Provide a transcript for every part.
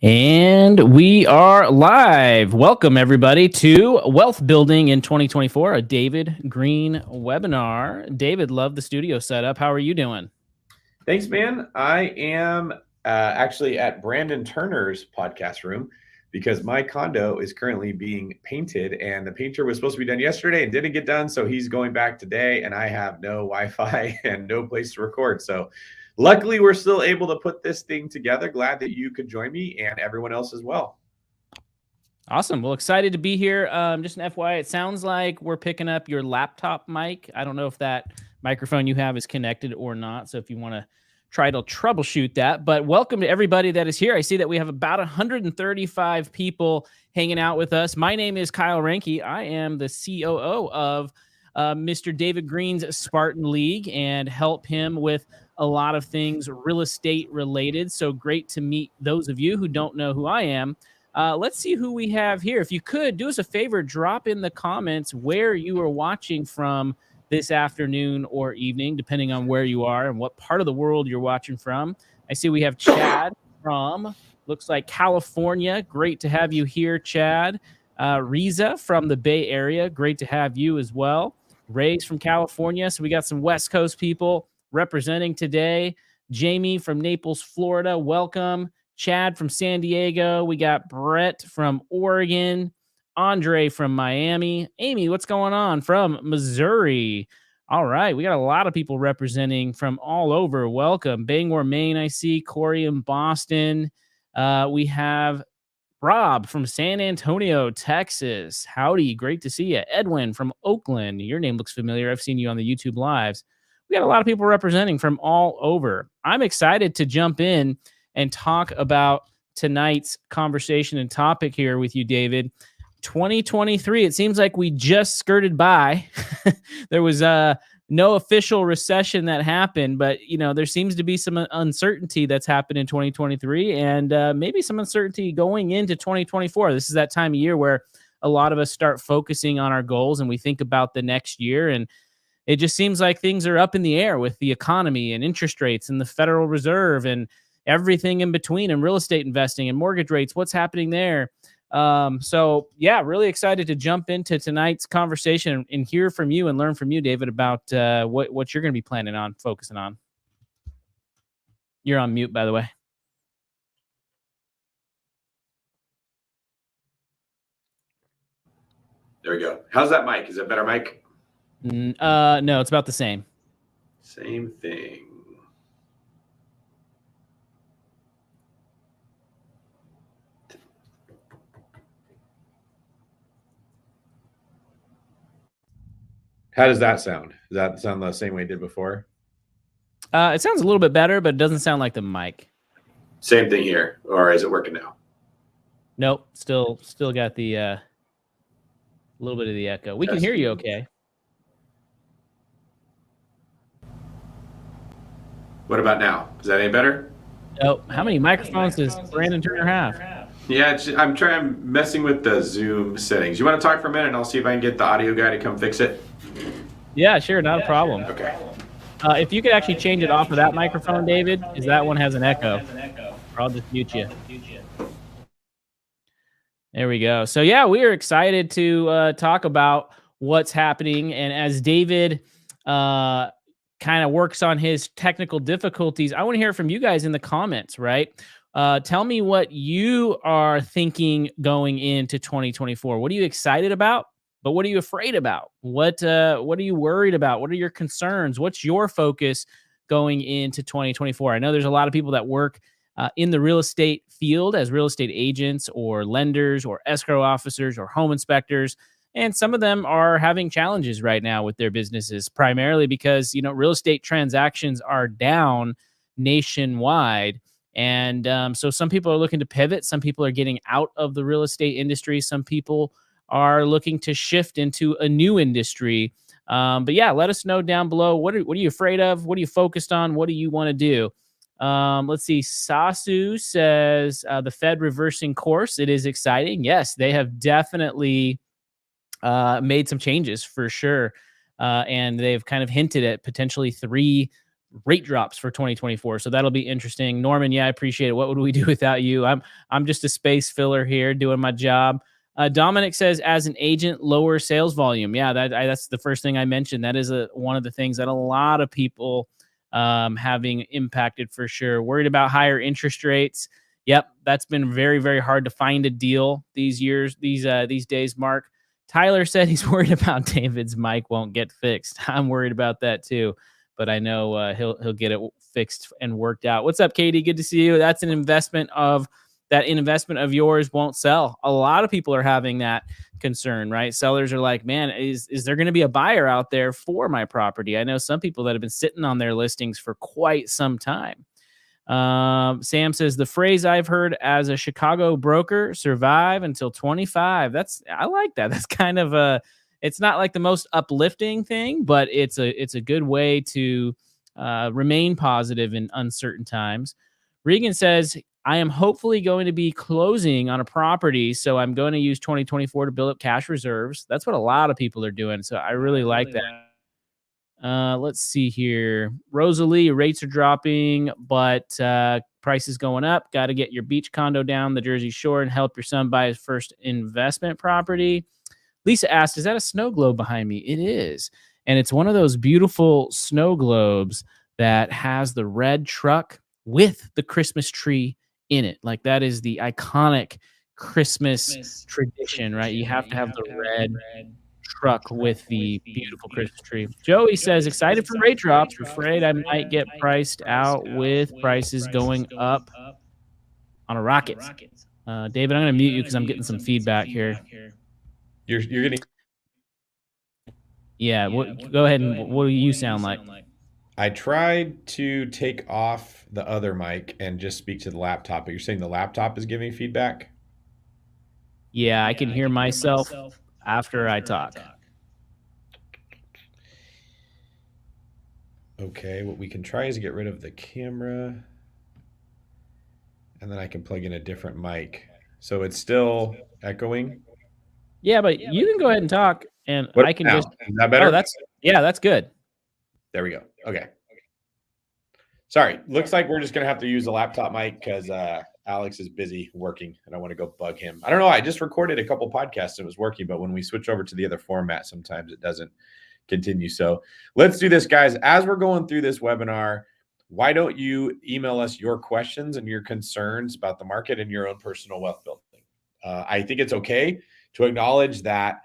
And we are live. Welcome, everybody, to Wealth Building in 2024, a David Greene webinar. David, love the studio setup. How are you doing? Thanks, man. I am actually at Brandon Turner's podcast room because my condo is currently being painted, and the painter was supposed to be done yesterday and didn't get done. So he's going back today, and I have no Wi-Fi and no place to record. So luckily, we're still able to put this thing together. Glad that you could join me and everyone else as well. Awesome. Well, excited to be here. Just an FYI, it sounds like we're picking up your laptop mic. I don't know if that microphone you have is connected or not. So if you want to try to troubleshoot that. But welcome to everybody that is here. I see that we have about 135 people hanging out with us. My name is Kyle Renke. I am the COO of Mr. David Greene's Spartan League and help him with a lot of things real estate related. So great to meet those of you who don't know who I am. Let's see who we have here. If you could, do us a favor, drop in the comments where you are watching from this afternoon or evening, depending on where you are and what part of the world you're watching from. I see we have Chad from, looks like California. Great to have you here, Chad. Riza from the Bay Area. Great to have you as well. Ray's from California. So we got some West Coast people representing today. Jamie from Naples, Florida. Welcome. Chad from San Diego. We got Brett from Oregon. Andre from Miami. Amy, what's going on from Missouri? All right. We got a lot of people representing from all over. Welcome. Bangor, Maine, I see. Corey in Boston. We have Rob from San Antonio, Texas. Howdy. Great to see you. Edwin from Oakland. Your name looks familiar. I've seen you on the YouTube lives. We got a lot of people representing from all over. I'm excited to jump in and talk about tonight's conversation and topic here with you, David. 2023, it seems like we just skirted by. There was no official recession that happened, but there seems to be some uncertainty that's happened in 2023 and maybe some uncertainty going into 2024. This is that time of year where a lot of us start focusing on our goals and we think about the next year, and it just seems like things are up in the air with the economy and interest rates and the Federal Reserve and everything in between, and real estate investing and mortgage rates, what's happening there. So yeah, really excited to jump into tonight's conversation and hear from you and learn from you, David, about what you're going to be planning on focusing on. You're on mute, by the way. There we go. How's that mic? Is it better mic? No, it's about the same. Same thing. How does that sound? Does that sound the same way it did before? It sounds a little bit better, but it doesn't sound like the mic. Same thing here, or is it working now? Nope, still got the little bit of the echo. We can hear you okay. What about now? Is that any better? Nope. How many microphones does Brandon Turner have? Yeah, I'm messing with the Zoom settings. You want to talk for a minute, and I'll see if I can get the audio guy to come fix it? Yeah, sure, not a problem. Okay. If you could actually change it off of that microphone, David, because that one has an echo. Or I'll just mute you. There we go. So yeah, we are excited to talk about what's happening. And as David kind of works on his technical difficulties, I want to hear from you guys in the comments, right? Tell me what you are thinking going into 2024. What are you excited about? But what are you afraid about? What are you worried about? What are your concerns? What's your focus going into 2024? I know there's a lot of people that work in the real estate field as real estate agents or lenders or escrow officers or home inspectors. And some of them are having challenges right now with their businesses, primarily because, real estate transactions are down nationwide. And so some people are looking to pivot. Some people are getting out of the real estate industry. Some people are looking to shift into a new industry. But yeah, let us know down below. What are you afraid of? What are you focused on? What do you want to do? Let's see. Sasu says the Fed reversing course. It is exciting. Yes, they have definitely made some changes for sure. And they've kind of hinted at potentially 3 rate drops for 2024. So that'll be interesting. Norman, yeah, I appreciate it. What would we do without you? I'm just a space filler here doing my job. Dominic says, as an agent, lower sales volume. Yeah, that's the first thing I mentioned. That is one of the things that a lot of people having impacted for sure. Worried about higher interest rates. Yep, that's been very, very hard to find a deal these days. Mark Tyler said he's worried about David's mic won't get fixed. I'm worried about that too, but I know he'll get it fixed and worked out. What's up, Katie? Good to see you. That's an investment of yours won't sell. A lot of people are having that concern, right? Sellers are like, man, is there going to be a buyer out there for my property? I know some people that have been sitting on their listings for quite some time. Sam says, the phrase I've heard as a Chicago broker, survive until 25. I like that. That's kind of it's not like the most uplifting thing, but it's a good way to remain positive in uncertain times. Regan says, I am hopefully going to be closing on a property, so I'm going to use 2024 to build up cash reserves. That's what a lot of people are doing, so I really like that. Let's see here. Rosalie, rates are dropping, but prices going up. Got to get your beach condo down the Jersey Shore and help your son buy his first investment property. Lisa asked, is that a snow globe behind me? It is. And it's one of those beautiful snow globes that has the red truck with the Christmas tree in it. Like, that is the iconic Christmas tradition, right? You have to have the red truck with the beautiful Christmas tree. Joey says, excited for rate drops. Afraid I might get priced out with prices going up on a rocket. David, I'm going to mute you because I'm getting some feedback here. You're getting. Yeah. Go ahead and what do you sound like? I tried to take off the other mic and just speak to the laptop, but you're saying the laptop is giving feedback? Yeah, I can hear myself after I talk. Okay, what we can try is get rid of the camera, and then I can plug in a different mic. So it's still echoing? Yeah, but you can go ahead and talk, and What I can now? just. Is that better? That's good. There we go. Okay. Sorry. Looks like we're just going to have to use the laptop mic because Alex is busy working and I want to go bug him. I don't know. I just recorded a couple podcasts and it was working, but when we switch over to the other format, sometimes it doesn't continue. So let's do this, guys. As we're going through this webinar, why don't you email us your questions and your concerns about the market and your own personal wealth building? I think it's okay to acknowledge that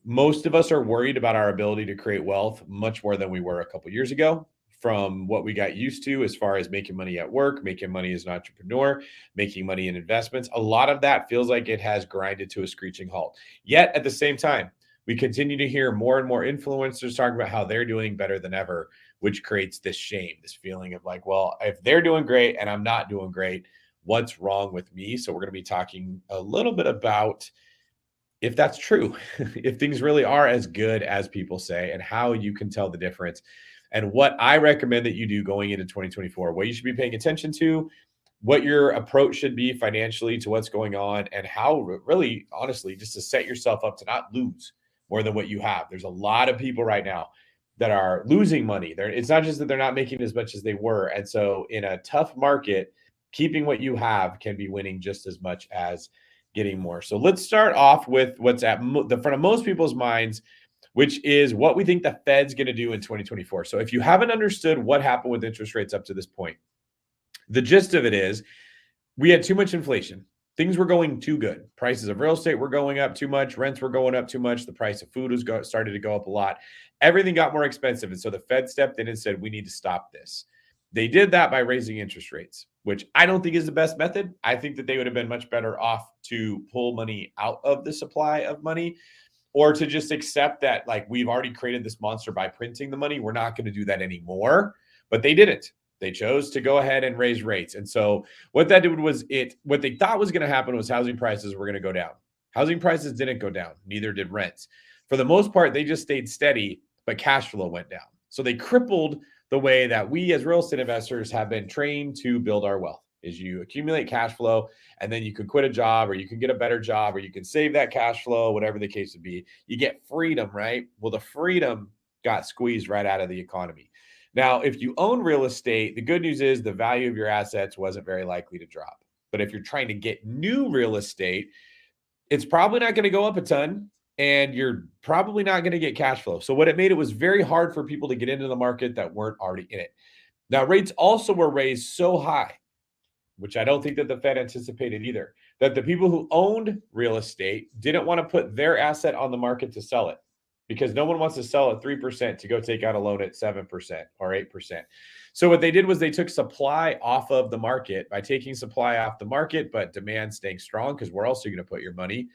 most of us are worried about our ability to create wealth much more than we were a couple years ago, from what we got used to as far as making money at work, making money as an entrepreneur, making money in investments. A lot of that feels like it has grinded to a screeching halt. Yet at the same time, we continue to hear more and more influencers talking about how they're doing better than ever, which creates this shame, this feeling of like, well, if they're doing great and I'm not doing great, what's wrong with me? So we're going to be talking a little bit about if that's true, if things really are as good as people say, and how you can tell the difference, and what I recommend that you do going into 2024, what you should be paying attention to, what your approach should be financially to what's going on, and how really, honestly, just to set yourself up to not lose more than what you have. There's a lot of people right now that are losing money. It's not just that they're not making as much as they were. And so in a tough market, keeping what you have can be winning just as much as getting more. So let's start off with what's at the front of most people's minds, which is what we think the Fed's going to do in 2024. So if you haven't understood what happened with interest rates up to this point, the gist of it is we had too much inflation. Things were going too good. Prices of real estate were going up too much. Rents were going up too much. The price of food started to go up a lot. Everything got more expensive. And so the Fed stepped in and said, we need to stop this. They did that by raising interest rates, which I don't think is the best method. I think that they would have been much better off to pull money out of the supply of money, or to just accept that, like, we've already created this monster by printing the money. We're not going to do that anymore. But they didn't. They chose to go ahead and raise rates. And so what that did was what they thought was going to happen was housing prices were going to go down. Housing prices didn't go down. Neither did rents. For the most part, they just stayed steady, but cash flow went down. So they crippled the way that we as real estate investors have been trained to build our wealth. Is you accumulate cash flow, and then you can quit a job, or you can get a better job, or you can save that cash flow, whatever the case would be. You get freedom, right? Well, the freedom got squeezed right out of the economy. Now, if you own real estate, the good news is the value of your assets wasn't very likely to drop. But if you're trying to get new real estate, it's probably not going to go up a ton and you're probably not going to get cash flow. So what it made, it was very hard for people to get into the market that weren't already in it. Now, rates also were raised so high, which I don't think that the Fed anticipated either, that the people who owned real estate didn't want to put their asset on the market to sell it, because no one wants to sell at 3% to go take out a loan at 7% or 8%. So what they did was they took supply off of the market. By taking supply off the market, but demand staying strong, because where else are you going to put your money?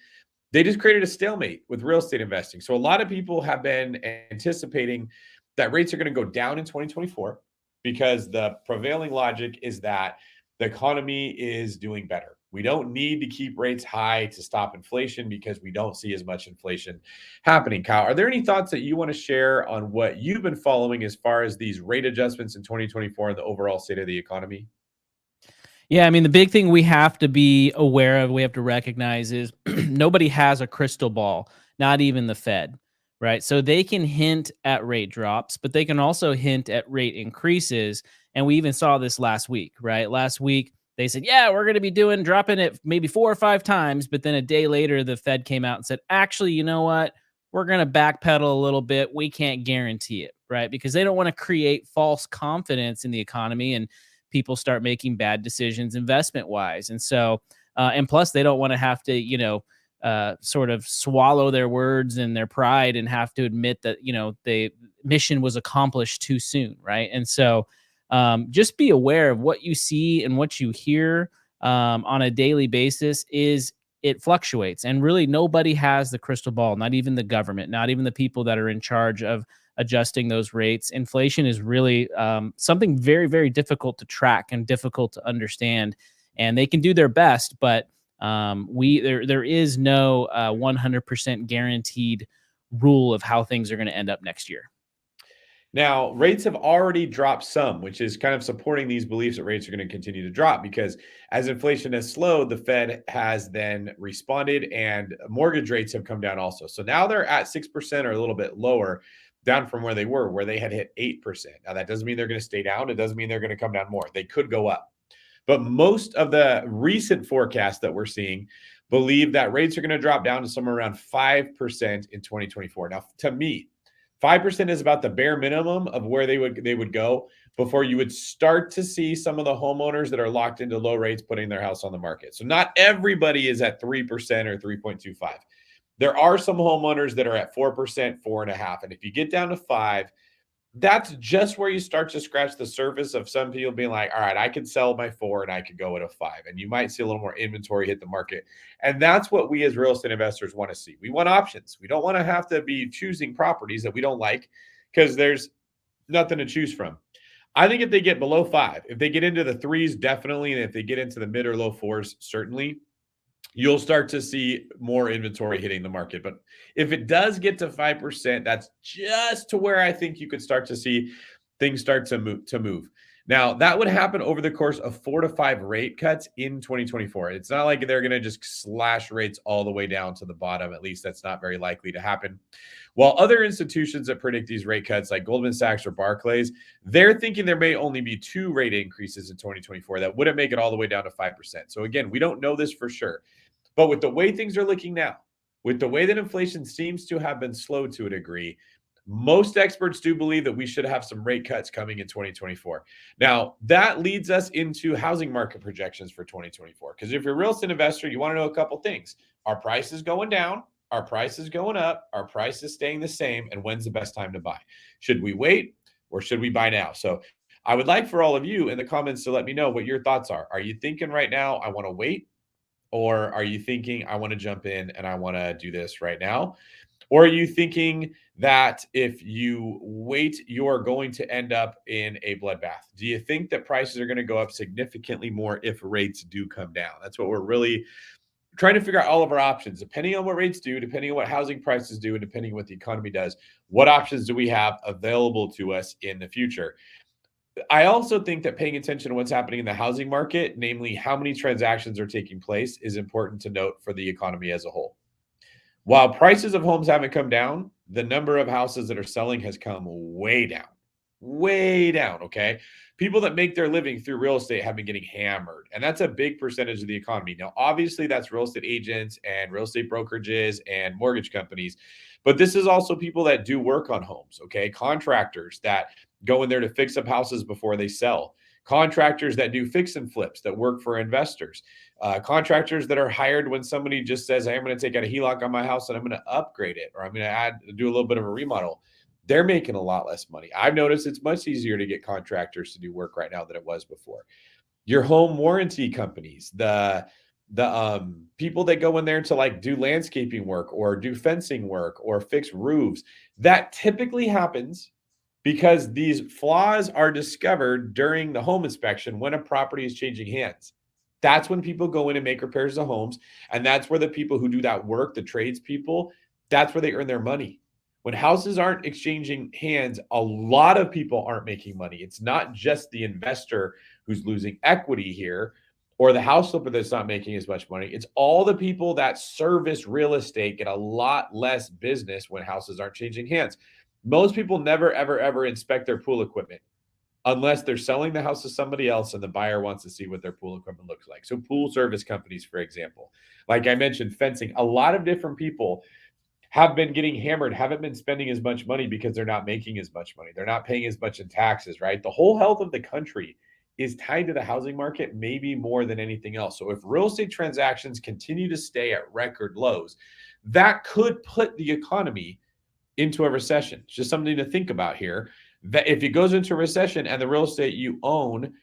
They just created a stalemate with real estate investing. So a lot of people have been anticipating that rates are going to go down in 2024 because the prevailing logic is that the economy is doing better. We don't need to keep rates high to stop inflation because we don't see as much inflation happening. Kyle, are there any thoughts that you want to share on what you've been following as far as these rate adjustments in 2024 and the overall state of the economy? Yeah, I mean, the big thing we have to be aware of, we have to recognize is nobody has a crystal ball, not even the Fed, right? So they can hint at rate drops, but they can also hint at rate increases. And we even saw this last week, right? Last week, they said, yeah, we're going to be dropping it maybe 4 or 5 times. But then a day later, the Fed came out and said, actually, you know what? We're going to backpedal a little bit. We can't guarantee it, right? Because they don't want to create false confidence in the economy and people start making bad decisions investment wise. And so, and plus they don't want to have to, sort of swallow their words and their pride and have to admit that, the mission was accomplished too soon. Right. And so, just be aware of what you see and what you hear on a daily basis. It fluctuates, and really nobody has the crystal ball, not even the government, not even the people that are in charge of adjusting those rates. Inflation is really something very, very difficult to track and difficult to understand. And they can do their best, but there is no 100% guaranteed rule of how things are going to end up next year. Now, rates have already dropped some, which is kind of supporting these beliefs that rates are going to continue to drop, because as inflation has slowed, the Fed has then responded and mortgage rates have come down also. So now they're at 6% or a little bit lower, down from where they were, where they had hit 8%. Now, that doesn't mean they're going to stay down. It doesn't mean they're going to come down more. They could go up. But most of the recent forecasts that we're seeing believe that rates are going to drop down to somewhere around 5% in 2024. Now, to me, 5% is about the bare minimum of where they would go before you would start to see some of the homeowners that are locked into low rates putting their house on the market. So not everybody is at 3% or 3.25. There are some homeowners that are at 4%, 4.5%. And if you get down to 5%, that's just where you start to scratch the surface of some people being like, all right, I could sell my 4 and I could go at a 5. And you might see a little more inventory hit the market. And that's what we as real estate investors want to see. We want options. We don't want to have to be choosing properties that we don't like because there's nothing to choose from. I think if they get below 5, if they get into the 3s, definitely. And if they get into the mid or low 4s, certainly, you'll start to see more inventory hitting the market. But if it does get to 5%, that's just to where I think you could start to see things start to move. Now, that would happen over the course of 4 to 5 rate cuts in 2024. It's not like they're going to just slash rates all the way down to the bottom. At least that's not very likely to happen. While other institutions that predict these rate cuts, like Goldman Sachs or Barclays, they're thinking there may only be 2 rate increases in 2024. That wouldn't make it all the way down to 5%. So again, we don't know this for sure. But with the way things are looking now, with the way that inflation seems to have been slow to a degree, most experts do believe that we should have some rate cuts coming in 2024. Now, that leads us into housing market projections for 2024. Because if you're a real estate investor, you want to know a couple things. Are prices going down? Are prices going up? Are prices staying the same? And when's the best time to buy? Should we wait or should we buy now? So I would like for all of you in the comments to let me know what your thoughts are. Are you thinking right now, I want to wait? Or are you thinking, I want to jump in and I want to do this right now? Or are you thinking that if you wait, you're going to end up in a bloodbath? Do you think that prices are going to go up significantly more if rates do come down? That's what we're really trying to figure out, all of our options, depending on what rates do, depending on what housing prices do, and depending on what the economy does. What options do we have available to us in the future? I also think that paying attention to what's happening in the housing market, namely how many transactions are taking place, is important to note for the economy as a whole. While prices of homes haven't come down, the number of houses that are selling has come way down. way down. Okay. People that make their living through real estate have been getting hammered. And that's a big percentage of the economy. Now, obviously, that's real estate agents and real estate brokerages and mortgage companies. But this is also people that do work on homes. Okay. Contractors that go in there to fix up houses before they sell. Contractors that do fix and flips that work for investors. Contractors that are hired when somebody just says, hey, I'm going to take out a HELOC on my house and I'm going to upgrade it, or I'm going to do a little bit of a remodel. They're making a lot less money. I've noticed it's much easier to get contractors to do work right now than it was before. Your home warranty companies, the people that go in there to like do landscaping work or do fencing work or fix roofs, that typically happens because these flaws are discovered during the home inspection when a property is changing hands. That's when people go in and make repairs to homes. And that's where the people who do that work, the tradespeople, that's where they earn their money. When houses aren't exchanging hands, a lot of people aren't making money. It's not just the investor who's losing equity here or the house flipper that's not making as much money. It's all the people that service real estate get a lot less business when houses aren't changing hands. Most people never, ever, ever inspect their pool equipment unless they're selling the house to somebody else and the buyer wants to see what their pool equipment looks like. So pool service companies, for example, like I mentioned, fencing, a lot of different people have been getting hammered, haven't been spending as much money because they're not making as much money. They're not paying as much in taxes, right? The whole health of the country is tied to the housing market, maybe more than anything else. So if real estate transactions continue to stay at record lows, that could put the economy into a recession. It's just something to think about here. That if it goes into a recession and the real estate you own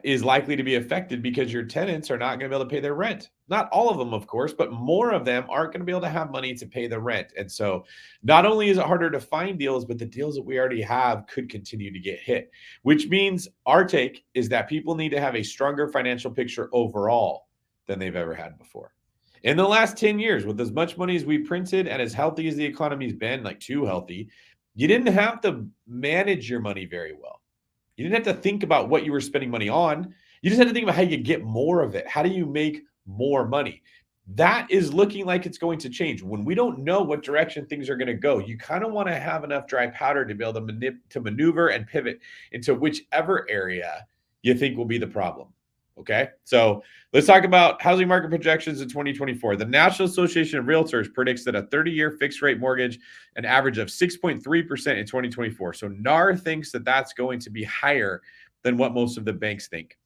is likely to be affected because your tenants are not going to be able to pay their rent. Not all of them, of course, but more of them aren't going to be able to have money to pay the rent. And so not only is it harder to find deals, but the deals that we already have could continue to get hit, which means our take is that people need to have a stronger financial picture overall than they've ever had before. In the last 10 years, with as much money as we printed and as healthy as the economy's been, like too healthy, you didn't have to manage your money very well. You didn't have to think about what you were spending money on. You just had to think about how you get more of it. How do you make more money? That is looking like it's going to change. When we don't know what direction things are going to go, you kind of want to have enough dry powder to be able to maneuver and pivot into whichever area you think will be the problem. Okay, so let's talk about housing market projections in 2024. The National Association of Realtors predicts that a 30-year fixed rate mortgage, an average of 6.3% in 2024. So NAR thinks that that's going to be higher than what most of the banks think.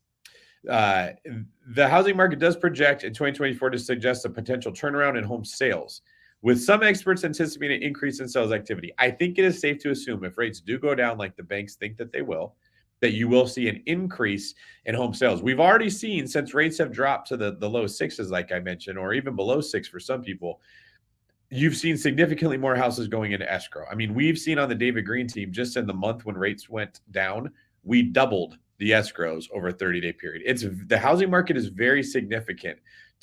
The housing market does project in 2024 to suggest a potential turnaround in home sales, with some experts anticipating an increase in sales activity. I think it is safe to assume if rates do go down like the banks think that they will, that you will see an increase in home sales. We've already seen, since rates have dropped to the low sixes, like I mentioned, or even below 6 for some people, you've seen significantly more houses going into escrow. I mean, we've seen on the David Greene team, just in the month when rates went down, we doubled the escrows over a 30-day period. The housing market is very significant,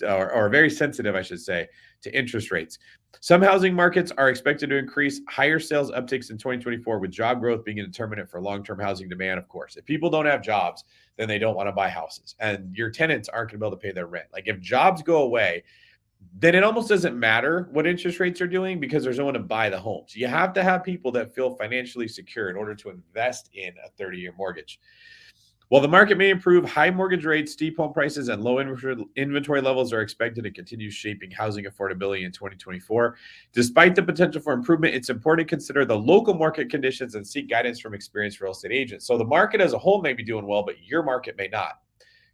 or very sensitive, I should say, to interest rates. Some housing markets are expected to increase higher sales upticks in 2024, with job growth being a determinant for long-term housing demand, of course. If people don't have jobs, then they don't want to buy houses, and your tenants aren't going to be able to pay their rent. Like if jobs go away, then it almost doesn't matter what interest rates are doing because there's no one to buy the homes. You have to have people that feel financially secure in order to invest in a 30-year mortgage. While the market may improve, high mortgage rates, steep home prices, and low inventory levels are expected to continue shaping housing affordability in 2024. Despite the potential for improvement, it's important to consider the local market conditions and seek guidance from experienced real estate agents. So the market as a whole may be doing well, but your market may not.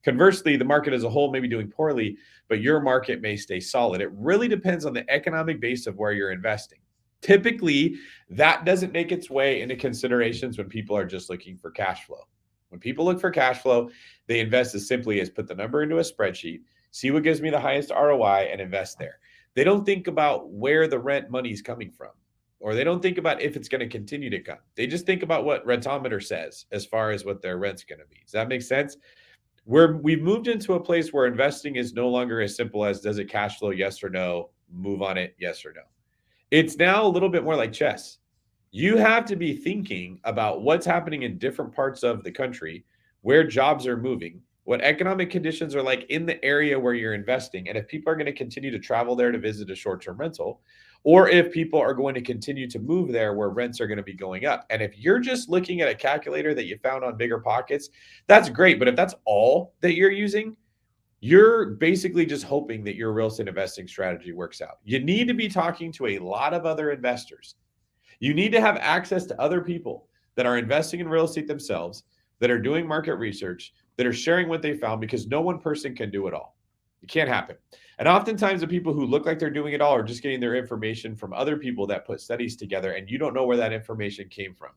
Conversely, the market as a whole may be doing poorly, but your market may stay solid. It really depends on the economic base of where you're investing. Typically, that doesn't make its way into considerations when people are just looking for cash flow. When people look for cash flow, they invest as simply as put the number into a spreadsheet, see what gives me the highest ROI, and invest there. They don't think about where the rent money is coming from, or they don't think about if it's going to continue to come. They just think about what Rentometer says as far as what their rent's going to be. Does that make sense? We've moved into a place where investing is no longer as simple as does it cash flow, yes or no, move on it, yes or no. It's now a little bit more like chess. You have to be thinking about what's happening in different parts of the country, where jobs are moving, what economic conditions are like in the area where you're investing, and if people are going to continue to travel there to visit a short-term rental, or if people are going to continue to move there where rents are going to be going up. And if you're just looking at a calculator that you found on Bigger Pockets, that's great. But if that's all that you're using, you're basically just hoping that your real estate investing strategy works out. You need to be talking to a lot of other investors. You need to have access to other people that are investing in real estate themselves, that are doing market research, that are sharing what they found, because no one person can do it all. It can't happen. And oftentimes the people who look like they're doing it all are just getting their information from other people that put studies together, and you don't know where that information came from.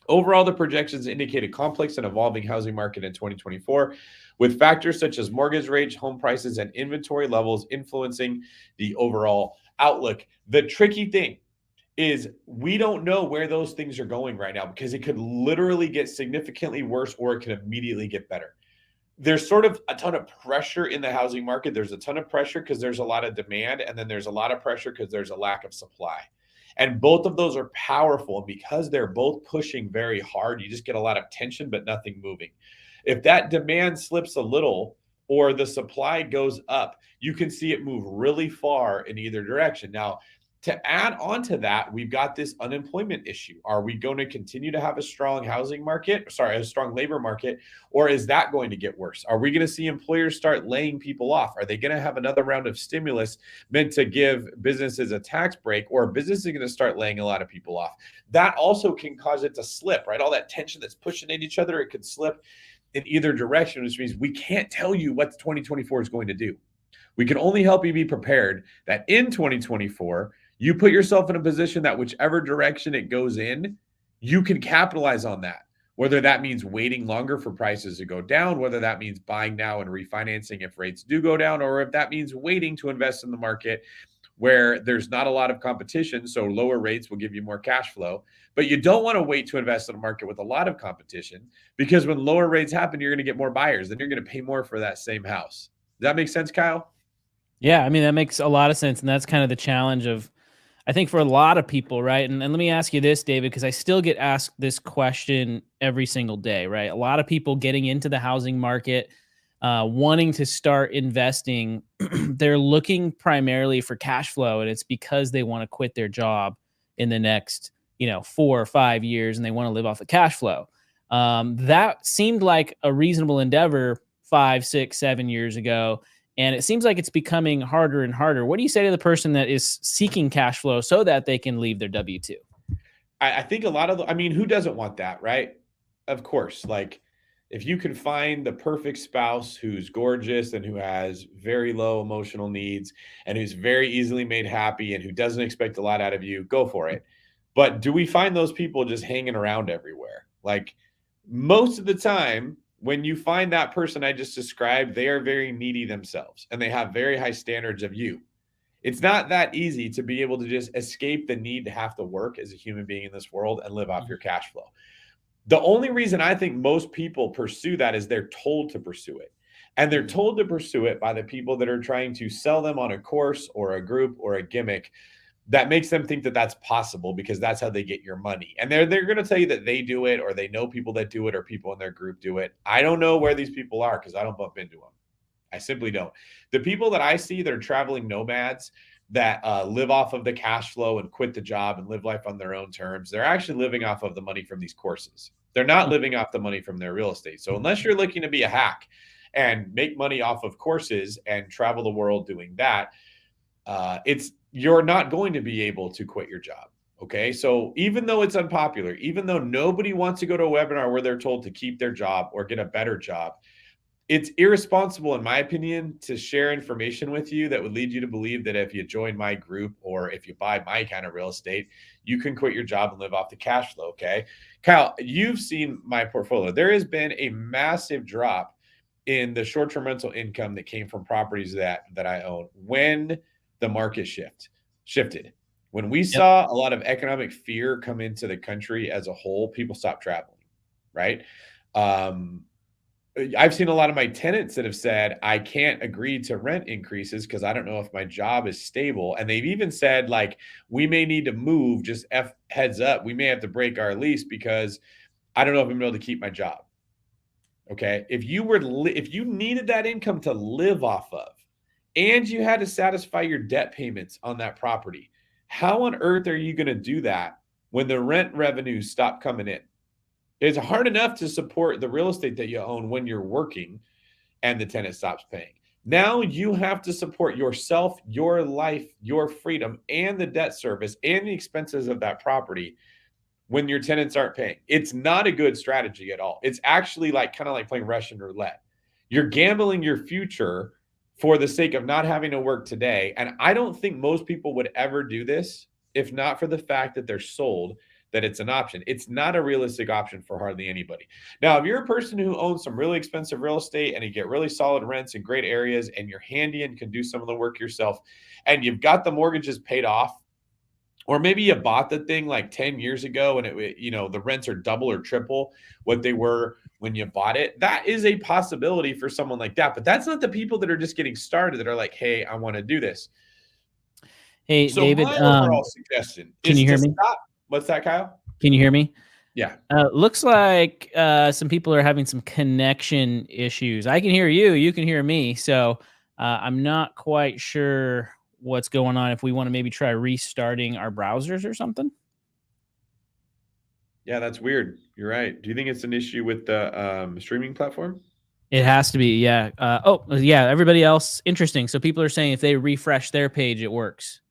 Overall, the projections indicate a complex and evolving housing market in 2024, with factors such as mortgage rates, home prices, and inventory levels influencing the overall outlook. The tricky thing is we don't know where those things are going right now, because it could literally get significantly worse or it can immediately get better. There's sort of a ton of pressure in the housing market. There's a ton of pressure because there's a lot of demand, and then there's a lot of pressure because there's a lack of supply. And both of those are powerful. And because they're both pushing very hard, you just get a lot of tension, but nothing moving. If that demand slips a little or the supply goes up, you can see it move really far in either direction. Now, to add on to that, we've got this unemployment issue. Are we going to continue to have a strong housing market? Sorry, a strong labor market, or is that going to get worse? Are we going to see employers start laying people off? Are they going to have another round of stimulus meant to give businesses a tax break, or businesses are going to start laying a lot of people off? That also can cause it to slip, right? All that tension that's pushing at each other, it could slip in either direction, which means we can't tell you what 2024 is going to do. We can only help you be prepared that in 2024, you put yourself in a position that whichever direction it goes in, you can capitalize on that. Whether that means waiting longer for prices to go down, whether that means buying now and refinancing if rates do go down, or if that means waiting to invest in the market where there's not a lot of competition, so lower rates will give you more cash flow. But you don't want to wait to invest in a market with a lot of competition, because when lower rates happen, you're going to get more buyers. Then you're going to pay more for that same house. Does that make sense, Kyle? Yeah, I mean, that makes a lot of sense. And that's kind of the challenge of, I think, for a lot of people, right? And let me ask you this, David, because I still get asked this question every single day, right? A lot of people getting into the housing market, wanting to start investing, they're looking primarily for cash flow, and it's because they want to quit their job in the next, 4 or 5 years, and they want to live off the cash flow. That seemed like a reasonable endeavor 5, 6, 7 years ago. And it seems like it's becoming harder and harder. What do you say to the person that is seeking cash flow so that they can leave their W-2? I think a lot of, who doesn't want that, right? Of course. Like, if you can find the perfect spouse who's gorgeous and who has very low emotional needs and who's very easily made happy and who doesn't expect a lot out of you, go for it. But do we find those people just hanging around everywhere? Like, most of the time, when you find that person I just described, they are very needy themselves and they have very high standards of you. It's not that easy to be able to just escape the need to have to work as a human being in this world and live off your cash flow. The only reason I think most people pursue that is they're told to pursue it. And they're told to pursue it by the people that are trying to sell them on a course or a group or a gimmick that makes them think that that's possible, because that's how they get your money. And they're going to tell you that they do it, or they know people that do it, or people in their group do it. I don't know where these people are because I don't bump into them. I simply don't. The people that I see that are traveling nomads that live off of the cash flow and quit the job and live life on their own terms, they're actually living off of the money from these courses. They're not living off the money from their real estate. So unless you're looking to be a hack and make money off of courses and travel the world doing that, you're not going to be able to quit your job. Okay. So even though it's unpopular, even though nobody wants to go to a webinar where they're told to keep their job or get a better job, it's irresponsible, in my opinion, to share information with you that would lead you to believe that if you join my group or if you buy my kind of real estate, you can quit your job and live off the cash flow. Okay. Kyle, you've seen my portfolio. There has been a massive drop in the short-term rental income that came from properties that I own when the market shifted. When we saw a lot of economic fear come into the country as a whole, people stopped traveling, right? I've seen a lot of my tenants that have said, I can't agree to rent increases because I don't know if my job is stable. And they've even said, like, we may need to move, just heads up. We may have to break our lease because I don't know if I'm able to keep my job. Okay. If you needed that income to live off of, and you had to satisfy your debt payments on that property, How on earth are you going to do that when the rent revenues stop coming in? It's hard enough to support the real estate that you own when you're working and the tenant stops paying. Now you have to support yourself, your life, your freedom, and the debt service and the expenses of that property when your tenants aren't paying. It's not a good strategy at all. It's actually like kind of like playing Russian roulette. You're gambling your future for the sake of not having to work today. And I don't think most people would ever do this if not for the fact that they're sold that it's an option. It's not a realistic option for hardly anybody. Now, if you're a person who owns some really expensive real estate and you get really solid rents in great areas and you're handy and can do some of the work yourself and you've got the mortgages paid off, or maybe you bought the thing like 10 years ago and the rents are double or triple what they were when you bought it. That is a possibility for someone like that. But that's not the people that are just getting started that are like, hey, I want to do this. Hey, So David, my overall suggestion can is you hear to me? stop. What's that, Kyle? Can you hear me? Yeah. Looks like some people are having some connection issues. I can hear you. You can hear me. So I'm not quite sure what's going on. If we want to maybe try restarting our browsers or something. Yeah, that's weird. You're right. Do you think it's an issue with the streaming platform? It has to be. Yeah. Yeah. Everybody else. Interesting. So people are saying if they refresh their page, it works.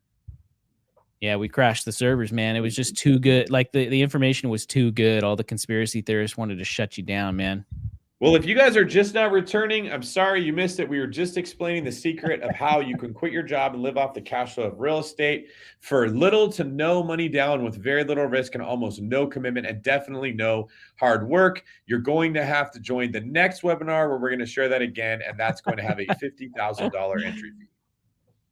Yeah, we crashed the servers, man. It was just too good. Like the information was too good. All the conspiracy theorists wanted to shut you down, man. Well, if you guys are just now returning, I'm sorry you missed it. We were just explaining the secret of how you can quit your job and live off the cash flow of real estate for little to no money down with very little risk and almost no commitment and definitely no hard work. You're going to have to join the next webinar where we're going to share that again, and that's going to have a $50,000 entry fee.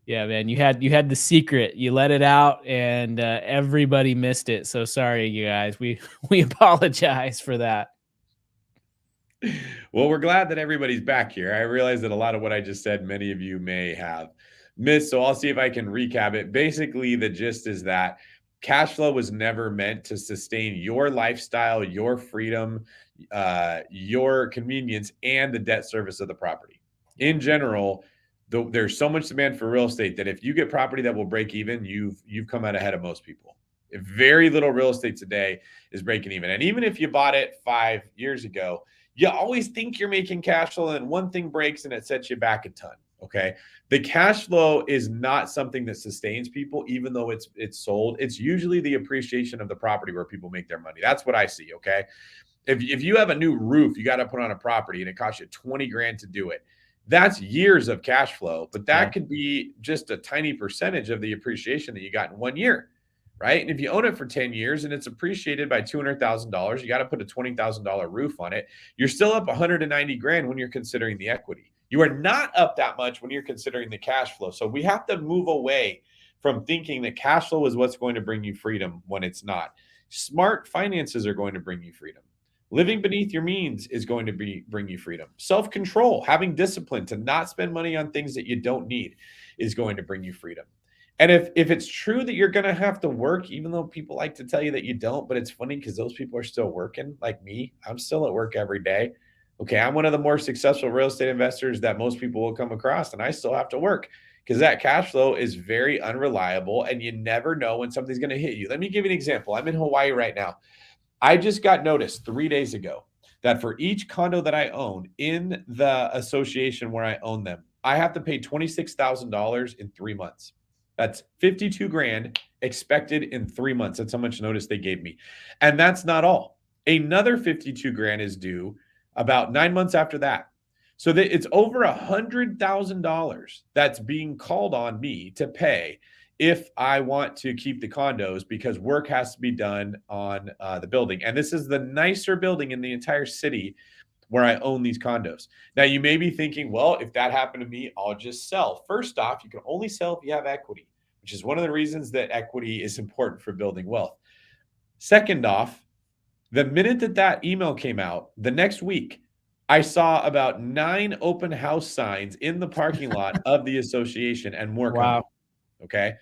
Yeah, man, you had the secret. You let it out, and everybody missed it. So sorry, you guys. We apologize for that. Well, we're glad that everybody's back here. I realize that a lot of what I just said, many of you may have missed. So I'll see if I can recap it. Basically, the gist is that cash flow was never meant to sustain your lifestyle, your freedom, your convenience, and the debt service of the property. In general, there's so much demand for real estate that if you get property that will break even, you've come out ahead of most people. Very little real estate today is breaking even. And even if you bought it 5 years ago, you always think you're making cash flow and one thing breaks and it sets you back a ton. Okay. The cash flow is not something that sustains people, even though it's sold. It's usually the appreciation of the property where people make their money. That's what I see. Okay. If you have a new roof, you got to put on a property and it costs you 20 grand to do it. That's years of cash flow, but that could be just a tiny percentage of the appreciation that you got in 1 year. Right. And if you own it for 10 years and it's appreciated by $200,000, you got to put a $20,000 roof on it. You're still up 190 grand when you're considering the equity. You are not up that much when you're considering the cash flow. So we have to move away from thinking that cash flow is what's going to bring you freedom when it's not. Smart finances are going to bring you freedom. Living beneath your means is going to bring you freedom. Self-control, having discipline to not spend money on things that you don't need is going to bring you freedom. And if it's true that you're going to have to work, even though people like to tell you that you don't, but it's funny because those people are still working like me. I'm still at work every day. Okay. I'm one of the more successful real estate investors that most people will come across, and I still have to work because that cash flow is very unreliable and you never know when something's going to hit you. Let me give you an example. I'm in Hawaii right now. I just got notice 3 days ago that for each condo that I own in the association where I own them, I have to pay $26,000 in 3 months. That's 52 grand expected in 3 months. That's how much notice they gave me. And that's not all. Another 52 grand is due about 9 months after that. So that it's over $100,000 that's being called on me to pay if I want to keep the condos because work has to be done on the building. And this is the nicer building in the entire city where I own these condos. Now, you may be thinking, well, if that happened to me, I'll just sell. First off, you can only sell if you have equity, which is one of the reasons that equity is important for building wealth. Second off, the minute that email came out, the next week, I saw about 9 open house signs in the parking lot of the association and more coming. Okay.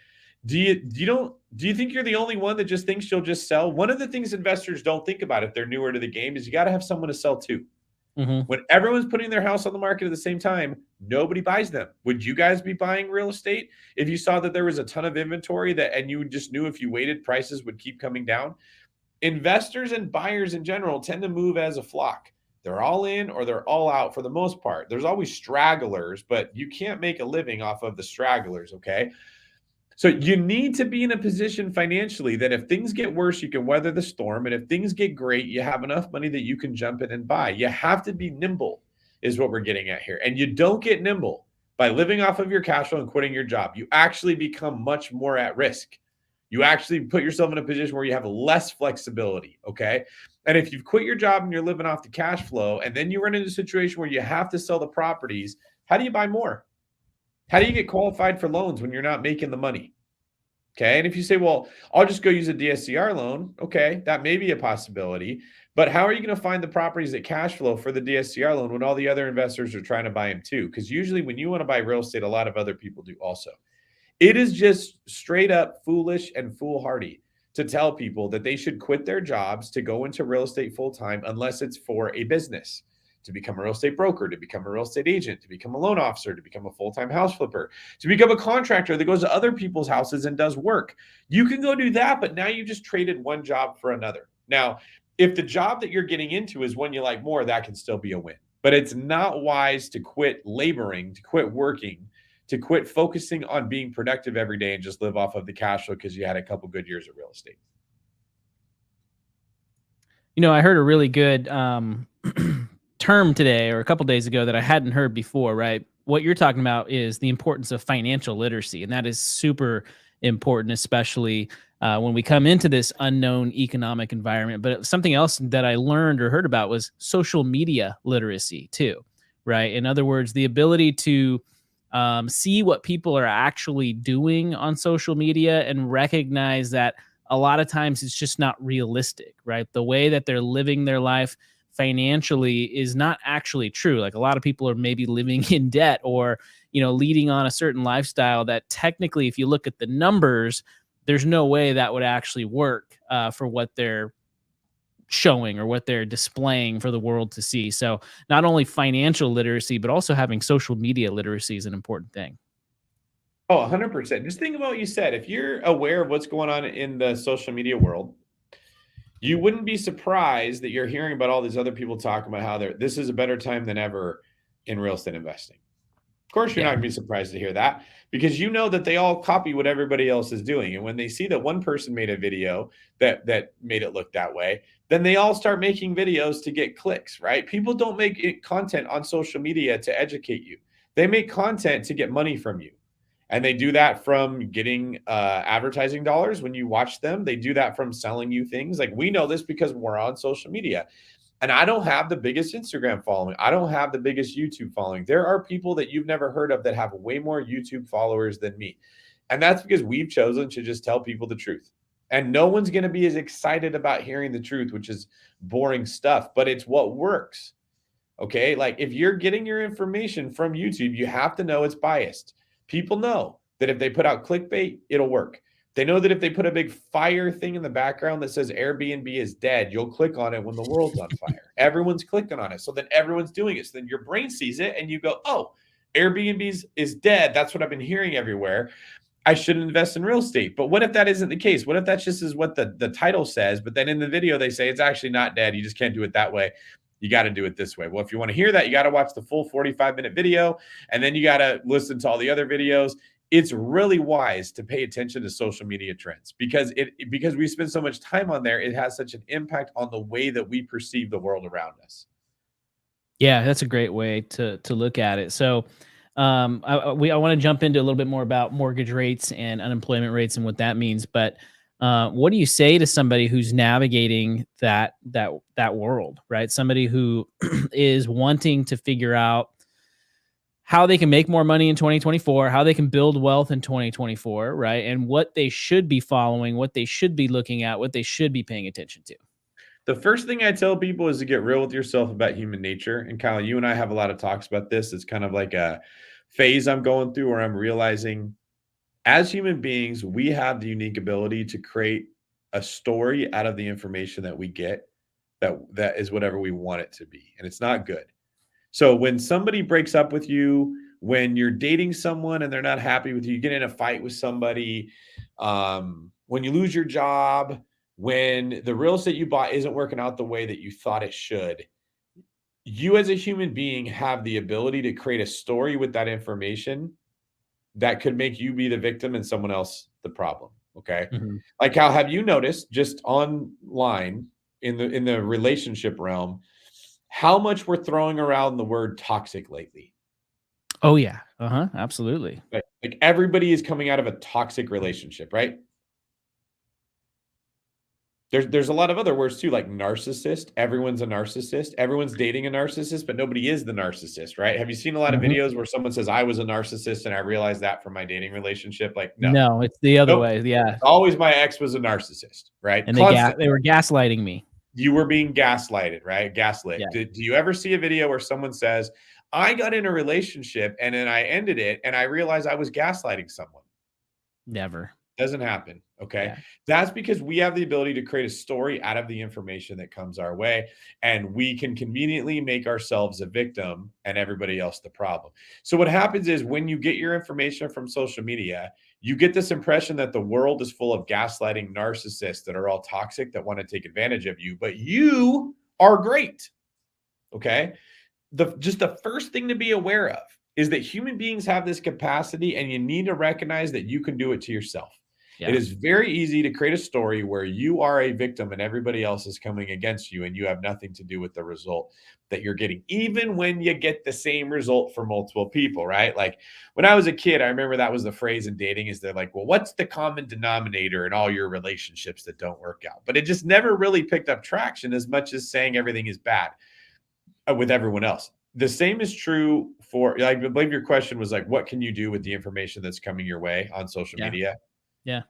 Do you think you're the only one that just thinks you'll just sell? One of the things investors don't think about if they're newer to the game is you got to have someone to sell to. When everyone's putting their house on the market at the same time, nobody buys them. Would you guys be buying real estate if you saw that there was a ton of inventory and you just knew if you waited, prices would keep coming down? Investors and buyers in general tend to move as a flock. They're all in or they're all out for the most part. There's always stragglers, but you can't make a living off of the stragglers, okay? So you need to be in a position financially that if things get worse, you can weather the storm. And if things get great, you have enough money that you can jump in and buy. You have to be nimble, is what we're getting at here. And you don't get nimble by living off of your cash flow and quitting your job. You actually become much more at risk. You actually put yourself in a position where you have less flexibility, okay? And if you've quit your job and you're living off the cash flow, and then you run into a situation where you have to sell the properties, how do you buy more? How do you get qualified for loans when you're not making the money? Okay. And if you say, well, I'll just go use a DSCR loan, okay, that may be a possibility. But how are you going to find the properties that cash flow for the DSCR loan when all the other investors are trying to buy them too? Because usually when you want to buy real estate, a lot of other people do also. It is just straight up foolish and foolhardy to tell people that they should quit their jobs to go into real estate full time unless it's for a business, to become a real estate broker, to become a real estate agent, to become a loan officer, to become a full-time house flipper, to become a contractor that goes to other people's houses and does work. You can go do that, but now you just traded one job for another. Now, if the job that you're getting into is one you like more, that can still be a win. But it's not wise to quit laboring, to quit working, to quit focusing on being productive every day and just live off of the cash flow because you had a couple good years of real estate. I heard a really good term today or a couple days ago that I hadn't heard before, right? What you're talking about is the importance of financial literacy. And that is super important, especially when we come into this unknown economic environment. But something else that I learned or heard about was social media literacy too, right? In other words, the ability to see what people are actually doing on social media and recognize that a lot of times it's just not realistic, right? The way that they're living their life financially is not actually true. Like a lot of people are maybe living in debt or, leading on a certain lifestyle that technically, if you look at the numbers, there's no way that would actually work for what they're showing or what they're displaying for the world to see. So not only financial literacy, but also having social media literacy is an important thing. Oh, 100%. Just think about what you said. If you're aware of what's going on in the social media world, you wouldn't be surprised that you're hearing about all these other people talking about how this is a better time than ever in real estate investing. Of course, you're not going to be surprised to hear that because you know that they all copy what everybody else is doing. And when they see that one person made a video that made it look that way, then they all start making videos to get clicks, right? People don't make content on social media to educate you. They make content to get money from you. And they do that from getting advertising dollars when you watch them. They do that from selling you things. Like we know this because we're on social media. And I don't have the biggest Instagram following. I don't have the biggest YouTube following. There are people that you've never heard of that have way more YouTube followers than me. And that's because we've chosen to just tell people the truth. And no one's going to be as excited about hearing the truth, which is boring stuff, but it's what works. Okay. Like if you're getting your information from YouTube, you have to know it's biased. People know that if they put out clickbait, it'll work. They know that if they put a big fire thing in the background that says Airbnb is dead, you'll click on it when the world's on fire. Everyone's clicking on it. So then everyone's doing it. So then your brain sees it and you go, oh, Airbnb is dead. That's what I've been hearing everywhere. I should invest in real estate. But what if that isn't the case? What if that just is what the title says, but then in the video they say it's actually not dead. You just can't do it that way. You got to do it this way. Well, if you want to hear that, you got to watch the full 45-minute video, and then you got to listen to all the other videos. It's really wise to pay attention to social media trends because we spend so much time on there. It has such an impact on the way that we perceive the world around us. Yeah, that's a great way to look at it. So I want to jump into a little bit more about mortgage rates and unemployment rates and what that means. But what do you say to somebody who's navigating that world, right? Somebody who is wanting to figure out how they can make more money in 2024, how they can build wealth in 2024, right? And what they should be following, what they should be looking at, what they should be paying attention to. The first thing I tell people is to get real with yourself about human nature. And Kyle, you and I have a lot of talks about this. It's kind of like a phase I'm going through where I'm realizing as human beings, we have the unique ability to create a story out of the information that we get that is whatever we want it to be, and it's not good. So when somebody breaks up with you, when you're dating someone and they're not happy with you, you get in a fight with somebody, when you lose your job, when the real estate you bought isn't working out the way that you thought it should, you as a human being have the ability to create a story with that information that could make you be the victim and someone else the problem. Okay. Mm-hmm. Like, how have you noticed just online in the relationship realm how much we're throwing around the word toxic lately? Oh yeah. Absolutely. Like everybody is coming out of a toxic relationship, right? There's a lot of other words too, like narcissist. Everyone's a narcissist. Everyone's dating a narcissist, but nobody is the narcissist, right? Have you seen a lot of Mm-hmm. videos where someone says, I was a narcissist and I realized that from my dating relationship? Like, No, it's the other nope. way. Yeah. Always my ex was a narcissist, right? And they were gaslighting me. You were being gaslighted, right? Gaslit. Yeah. Do you ever see a video where someone says, I got in a relationship and then I ended it and I realized I was gaslighting someone? Never. Doesn't happen. Okay. Yeah. That's because we have the ability to create a story out of the information that comes our way. And we can conveniently make ourselves a victim and everybody else the problem. So what happens is when you get your information from social media, you get this impression that the world is full of gaslighting narcissists that are all toxic, that want to take advantage of you, but you are great. Okay. Just the first thing to be aware of is that human beings have this capacity and you need to recognize that you can do it to yourself. Yeah. It is very easy to create a story where you are a victim and everybody else is coming against you and you have nothing to do with the result that you're getting, even when you get the same result for multiple people, right? Like when I was a kid, I remember that was the phrase in dating is they're like, well, what's the common denominator in all your relationships that don't work out? But it just never really picked up traction as much as saying everything is bad with everyone else. The same is true for, I believe your question was like, what can you do with the information that's coming your way on social media? Yeah.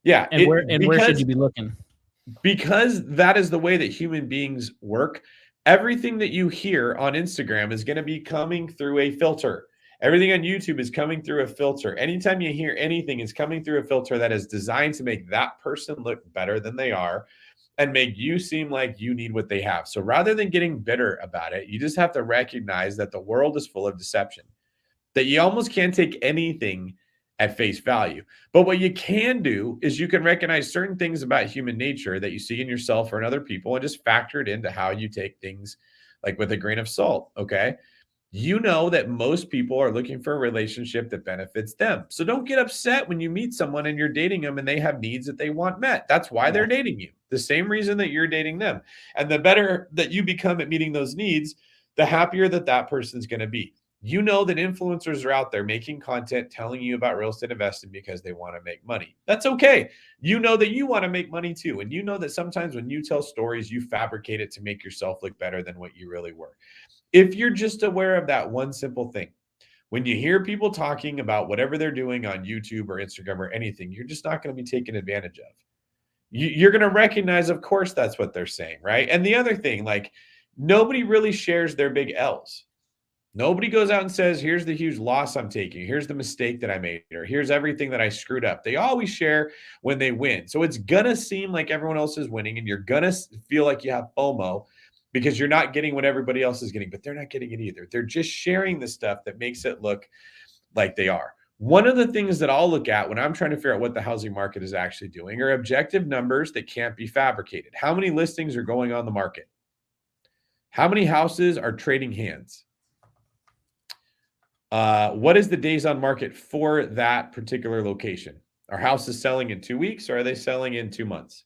Yeah. And where should you be looking? Because that is the way that human beings work. Everything that you hear on Instagram is going to be coming through a filter. Everything on YouTube is coming through a filter. Anytime you hear anything, it's coming through a filter that is designed to make that person look better than they are and make you seem like you need what they have. So rather than getting bitter about it, you just have to recognize that the world is full of deception, that you almost can't take anything at face value. But what you can do is you can recognize certain things about human nature that you see in yourself or in other people and just factor it into how you take things like with a grain of salt. Okay. You know that most people are looking for a relationship that benefits them. So don't get upset when you meet someone and you're dating them and they have needs that they want met. That's why they're dating you. The same reason that you're dating them. And the better that you become at meeting those needs, the happier that that person's going to be. You know that influencers are out there making content telling you about real estate investing because they want to make money. That's okay. You know that you want to make money too. And you know that sometimes when you tell stories, you fabricate it to make yourself look better than what you really were. If you're just aware of that one simple thing, when you hear people talking about whatever they're doing on YouTube or Instagram or anything, you're just not going to be taken advantage of. You're going to recognize, of course, that's what they're saying, right? And the other thing, like nobody really shares their big L's. Nobody goes out and says, here's the huge loss I'm taking. Here's the mistake that I made, or here's everything that I screwed up. They always share when they win. So it's going to seem like everyone else is winning and you're going to feel like you have FOMO because you're not getting what everybody else is getting, but they're not getting it either. They're just sharing the stuff that makes it look like they are. One of the things that I'll look at when I'm trying to figure out what the housing market is actually doing are objective numbers that can't be fabricated. How many listings are going on the market? How many houses are trading hands? What is the days on market for that particular location? Are houses selling in 2 weeks or are they selling in 2 months?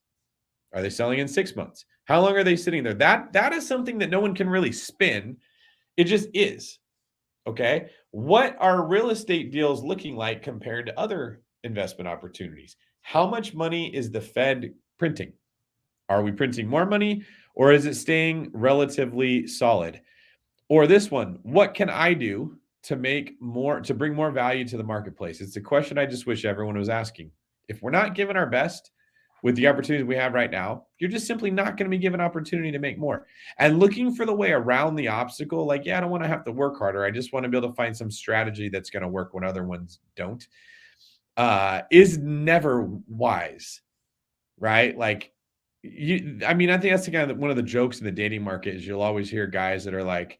Are they selling in 6 months? How long are they sitting there? That is something that no one can really spin. It just is. Okay. What are real estate deals looking like compared to other investment opportunities? How much money is the Fed printing? Are we printing more money or is it staying relatively solid? Or this one, what can I do to bring more value to the marketplace? It's a question I just wish everyone was asking. If we're not giving our best with the opportunities we have right now, you're just simply not going to be given opportunity to make more. And looking for the way around the obstacle, like, yeah, I don't want to have to work harder. I just want to be able to find some strategy that's going to work when other ones don't, is never wise, right? Like I mean, I think that's the kind of one of the jokes in the dating market is you'll always hear guys that are like,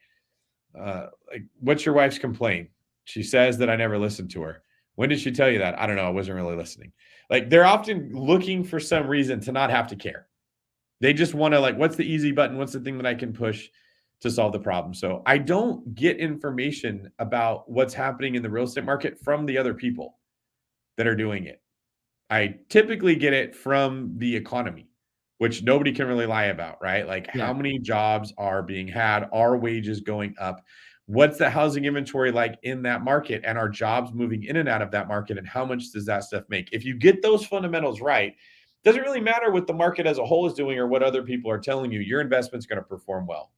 what's your wife's complaint? She says that I never listened to her. When did she tell you that? I don't know. I wasn't really listening. Like they're often looking for some reason to not have to care. They just want to like, what's the easy button? What's the thing that I can push to solve the problem? So I don't get information about what's happening in the real estate market from the other people that are doing it. I typically get it from the economy, which nobody can really lie about, right? Like Yeah. how many jobs are being had? Are wages going up? What's the housing inventory like in that market? And are jobs moving in and out of that market? And how much does that stuff make? If you get those fundamentals right, doesn't really matter what the market as a whole is doing or what other people are telling you, your investment's going to perform well.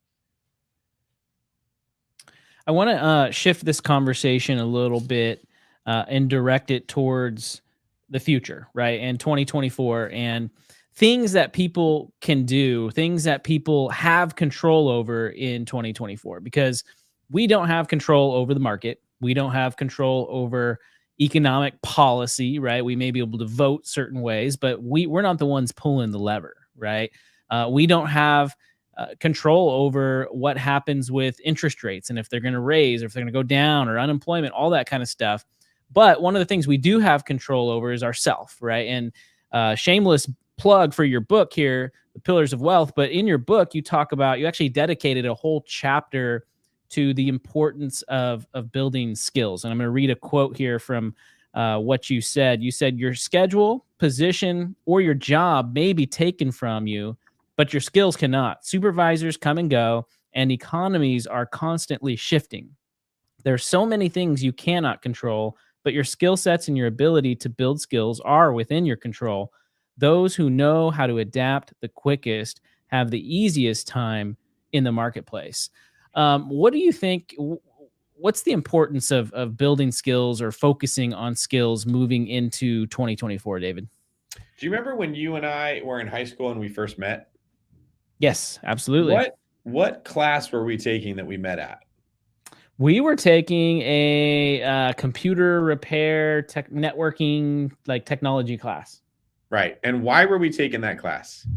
I want to shift this conversation a little bit and direct it towards the future, right? And 2024 and things that people can do, things that people have control over in 2024, because we don't have control over the market. We don't have control over economic policy, right? We may be able to vote certain ways, but we're not the ones pulling the lever, right? We don't have control over what happens with interest rates and if they're going to raise or if they're going to go down or unemployment, all that kind of stuff. But one of the things we do have control over is ourself, right? And shameless plug for your book here, The Pillars of Wealth. But in your book, you talk about, you actually dedicated a whole chapter to the importance of building skills. And I'm going to read a quote here from what you said. You said, your schedule, position, or your job may be taken from you, but your skills cannot. Supervisors come and go, and economies are constantly shifting. There's so many things you cannot control, but your skill sets and your ability to build skills are within your control. Those who know how to adapt the quickest have the easiest time in the marketplace. What do you think? What's the importance of building skills or focusing on skills moving into 2024, David? Do you remember when you and I were in high school and we first met? Yes, absolutely. What class were we taking that we met at? We were taking a computer repair networking like technology class. Right. And why were we taking that class?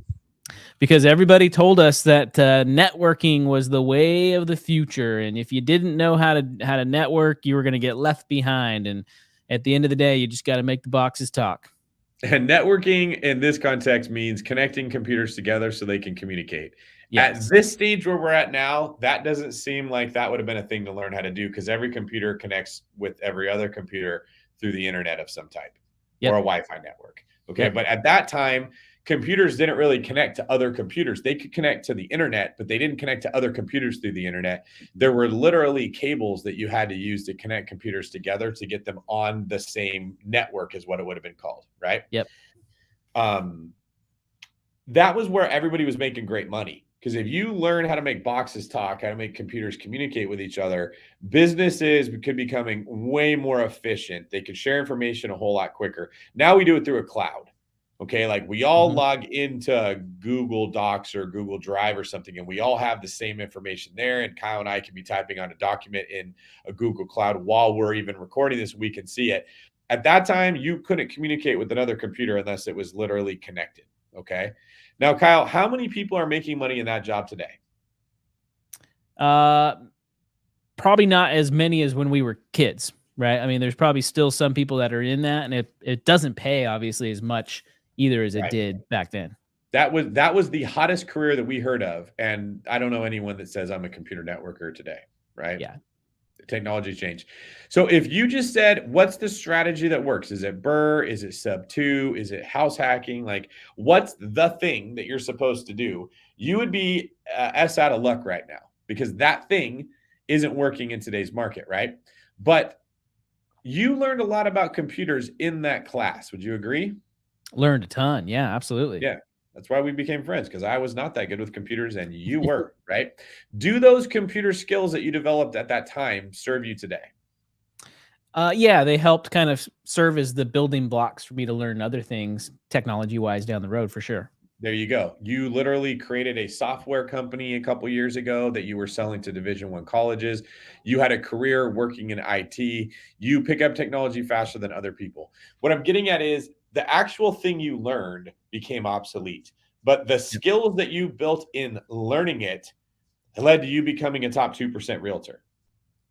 Because everybody told us that networking was the way of the future, and if you didn't know how to network, you were going to get left behind. And at the end of the day, you just got to make the boxes talk. And networking in this context means connecting computers together so they can communicate. Yes. At this stage where we're at now, that doesn't seem like that would have been a thing to learn how to do because every computer connects with every other computer through the internet of some type or a Wi-Fi network. Okay. But at that time, computers didn't really connect to other computers. They could connect to the internet, but they didn't connect to other computers through the internet. There were literally cables that you had to use to connect computers together to get them on the same network is what it would have been called, right? Yep. That was where everybody was making great money. Because if you learn how to make boxes talk, how to make computers communicate with each other, businesses could be becoming way more efficient. They could share information a whole lot quicker. Now we do it through a cloud. Okay, like we all log into Google Docs or Google Drive or something, and we all have the same information there. And Kyle and I can be typing on a document in a Google Cloud while we're even recording this. We can see it. At that time, you couldn't communicate with another computer unless it was literally connected. Okay. Now, Kyle, how many people are making money in that job today? Probably not as many as when we were kids, right? I mean, there's probably still some people that are in that, and it doesn't pay obviously as much either as it did back then. That was the hottest career that we heard of, and I don't know anyone that says I'm a computer networker today, right? Yeah. Technology change. So if you just said, what's the strategy that works? Is it BRRRR? Is it sub 2? Is it house hacking? Like, what's the thing that you're supposed to do? You would be S out of luck right now because that thing isn't working in today's market, right? But you learned a lot about computers in that class. Would you agree? Learned a ton. Yeah, absolutely. Yeah. That's why we became friends because I was not that good with computers and you were, right? Do those computer skills that you developed at that time serve you today? Yeah, they helped kind of serve as the building blocks for me to learn other things technology-wise down the road for sure. There you go. You literally created a software company a couple years ago that you were selling to Division I colleges. You had a career working in IT. You pick up technology faster than other people. What I'm getting at is the actual thing you learned became obsolete. but the skills that you built in learning it led to you becoming a top 2% realtor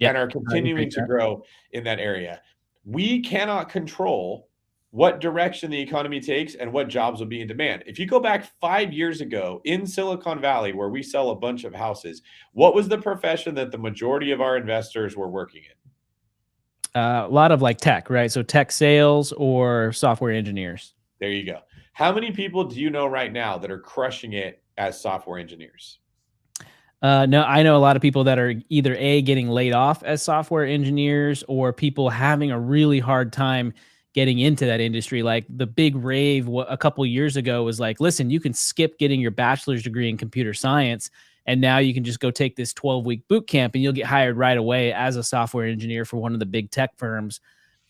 and are continuing to grow in that area. We cannot control what direction the economy takes and what jobs will be in demand. If you go back 5 years ago in Silicon Valley, where we sell a bunch of houses, what was the profession that the majority of our investors were working in? A lot of like tech, right? So tech sales or software engineers. There you go. How many people do you know right now that are crushing it as software engineers? No, I know a lot of people that are either getting laid off as software engineers or people having a really hard time getting into that industry. Like the big rave a couple years ago was like, listen, you can skip getting your bachelor's degree in computer science, and now you can just go take this 12-week boot camp and you'll get hired right away as a software engineer for one of the big tech firms.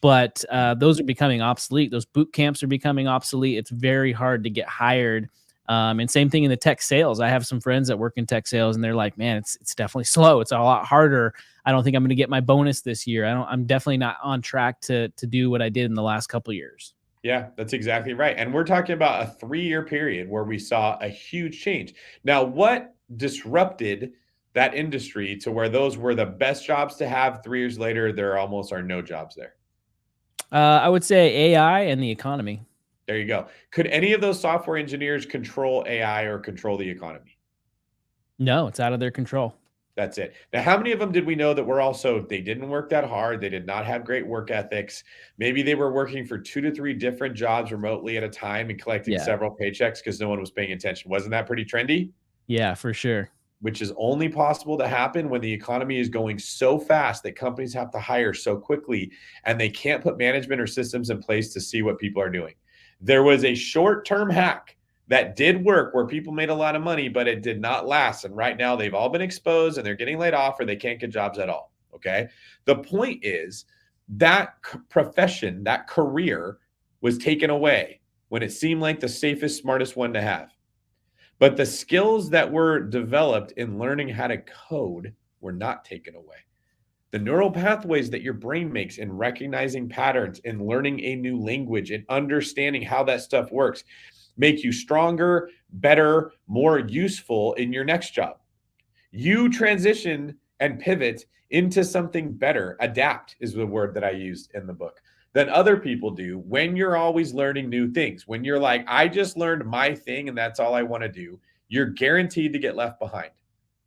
But those are becoming obsolete. Those boot camps are becoming obsolete. It's very hard to get hired. And same thing in the tech sales. I have some friends that work in tech sales, and they're like, "Man, it's definitely slow. It's a lot harder. I don't think I'm going to get my bonus this year. I'm definitely not on track to do what I did in the last couple of years." Yeah, that's exactly right. And we're talking about a 3-year period where we saw a huge change. Now, what disrupted that industry to where those were the best jobs to have? 3 years later, there almost are no jobs there. I would say AI and the economy. There you go. Could any of those software engineers control AI or control the economy? No, it's out of their control. That's it. Now, how many of them did we know that were also, they didn't work that hard? They did not have great work ethics. Maybe they were working for 2 to 3 different jobs remotely at a time and collecting several paychecks because no one was paying attention. Wasn't that pretty trendy? Yeah, for sure. Which is only possible to happen when the economy is going so fast that companies have to hire so quickly and they can't put management or systems in place to see what people are doing. There was a short-term hack that did work where people made a lot of money, but it did not last. And right now they've all been exposed and they're getting laid off or they can't get jobs at all. Okay. The point is that profession, that career was taken away when it seemed like the safest, smartest one to have. But the skills that were developed in learning how to code were not taken away. The neural pathways that your brain makes in recognizing patterns, in learning a new language, and understanding how that stuff works make you stronger, better, more useful in your next job. You transition and pivot into something better. Adapt is the word that I used in the book, than other people do when you're always learning new things. When you're like, I just learned my thing and that's all I want to do, you're guaranteed to get left behind.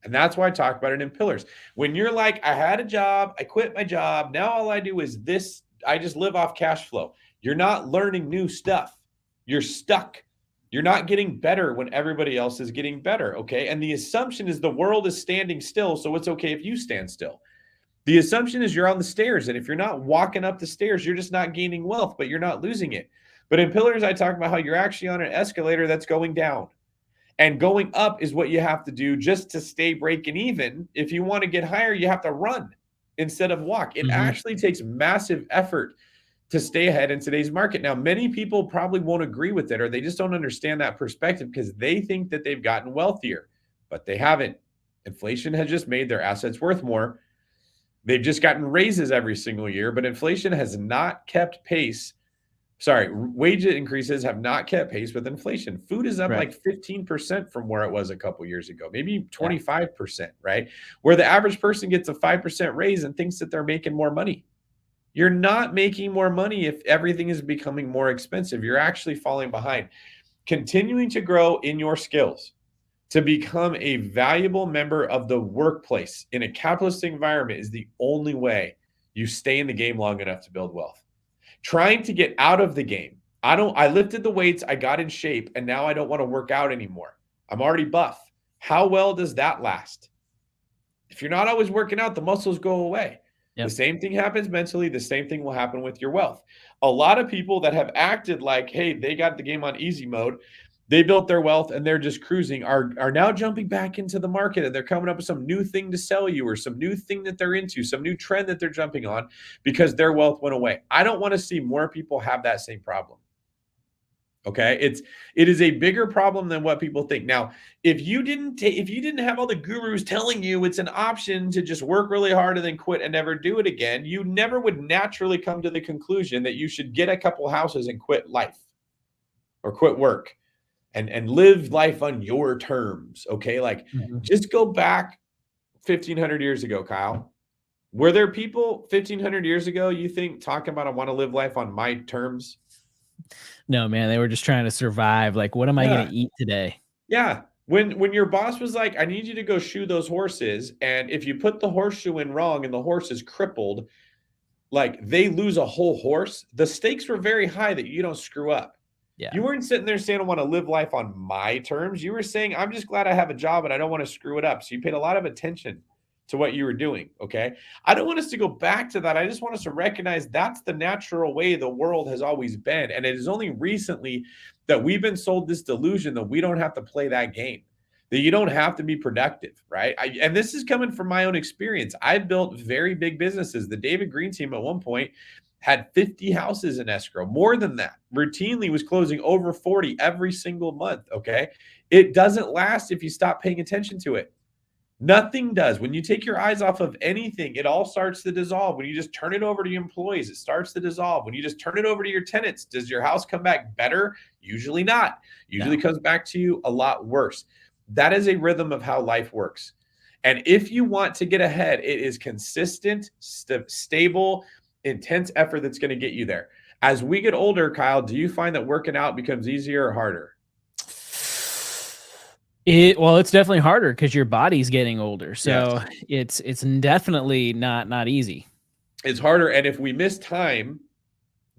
And that's why I talk about it in pillars. When you're like, I had a job, I quit my job, now all I do is this, I just live off cash flow. You're not learning new stuff. You're stuck. You're not getting better when everybody else is getting better, okay? And the assumption is the world is standing still, so it's okay if you stand still. The assumption is you're on the stairs, and if you're not walking up the stairs, you're just not gaining wealth, but you're not losing it. But in pillars, I talk about how you're actually on an escalator that's going down. And going up is what you have to do just to stay breaking even. If you want to get higher, you have to run instead of walk. It actually takes massive effort to stay ahead in today's market. Now, many people probably won't agree with it, or they just don't understand that perspective because they think that they've gotten wealthier, but they haven't. Inflation has just made their assets worth more. They've just gotten raises every single year, but inflation has not kept pace. Sorry, wage increases have not kept pace with inflation. Food is up like 15% from where it was a couple years ago, maybe 25%, right? Where the average person gets a 5% raise and thinks that they're making more money. You're not making more money if everything is becoming more expensive. You're actually falling behind. Continuing to grow in your skills to become a valuable member of the workplace in a capitalist environment is the only way you stay in the game long enough to build wealth. Trying to get out of the game. I lifted the weights, I got in shape, and now I don't want to work out anymore. I'm already buff. How well does that last? If you're not always working out, the muscles go away. The same thing happens mentally. The same thing will happen with your wealth. A lot of people that have acted like, hey, they got the game on easy mode, they built their wealth and they're just cruising, are now jumping back into the market and they're coming up with some new thing to sell you or some new thing that they're into, some new trend that they're jumping on because their wealth went away. I don't want to see more people have that same problem. Okay, it is a bigger problem than what people think. Now, if you didn't have all the gurus telling you it's an option to just work really hard and then quit and never do it again, you never would naturally come to the conclusion that you should get a couple houses and quit life or quit work and live life on your terms. Okay. Like Mhm. just go back 1,500 years ago, Kyle. Were there people 1,500 years ago, you think, talking about I want to live life on my terms? No, man, they were just trying to survive. Like, what am I gonna Yeah. eat today? Yeah. When your boss was like, I need you to go shoe those horses. And if you put the horseshoe in wrong and the horse is crippled, like they lose a whole horse, the stakes were very high that you don't screw up. Yeah. You weren't sitting there saying, I want to live life on my terms. You were saying, I'm just glad I have a job and I don't want to screw it up. So you paid a lot of attention to what you were doing. Okay. I don't want us to go back to that. I just want us to recognize that's the natural way the world has always been. And it is only recently that we've been sold this delusion that we don't have to play that game, that you don't have to be productive, right? And this is coming from my own experience. I built very big businesses. The David Greene team at one point had 50 houses in escrow, more than that, routinely was closing over 40 every single month. Okay. It doesn't last if you stop paying attention to it. Nothing does. When you take your eyes off of anything, it all starts to dissolve. When you just turn it over to your employees, it starts to dissolve. When you just turn it over to your tenants, does your house come back better? Usually not. Usually No. comes back to you a lot worse. That is a rhythm of how life works. And if you want to get ahead, it is consistent, stable, intense effort that's going to get you there. As we get older, Kyle, do you find that working out becomes easier or harder? Well, it's definitely harder because your body's getting older. So Yes. it's definitely not easy. It's harder. And if we miss time,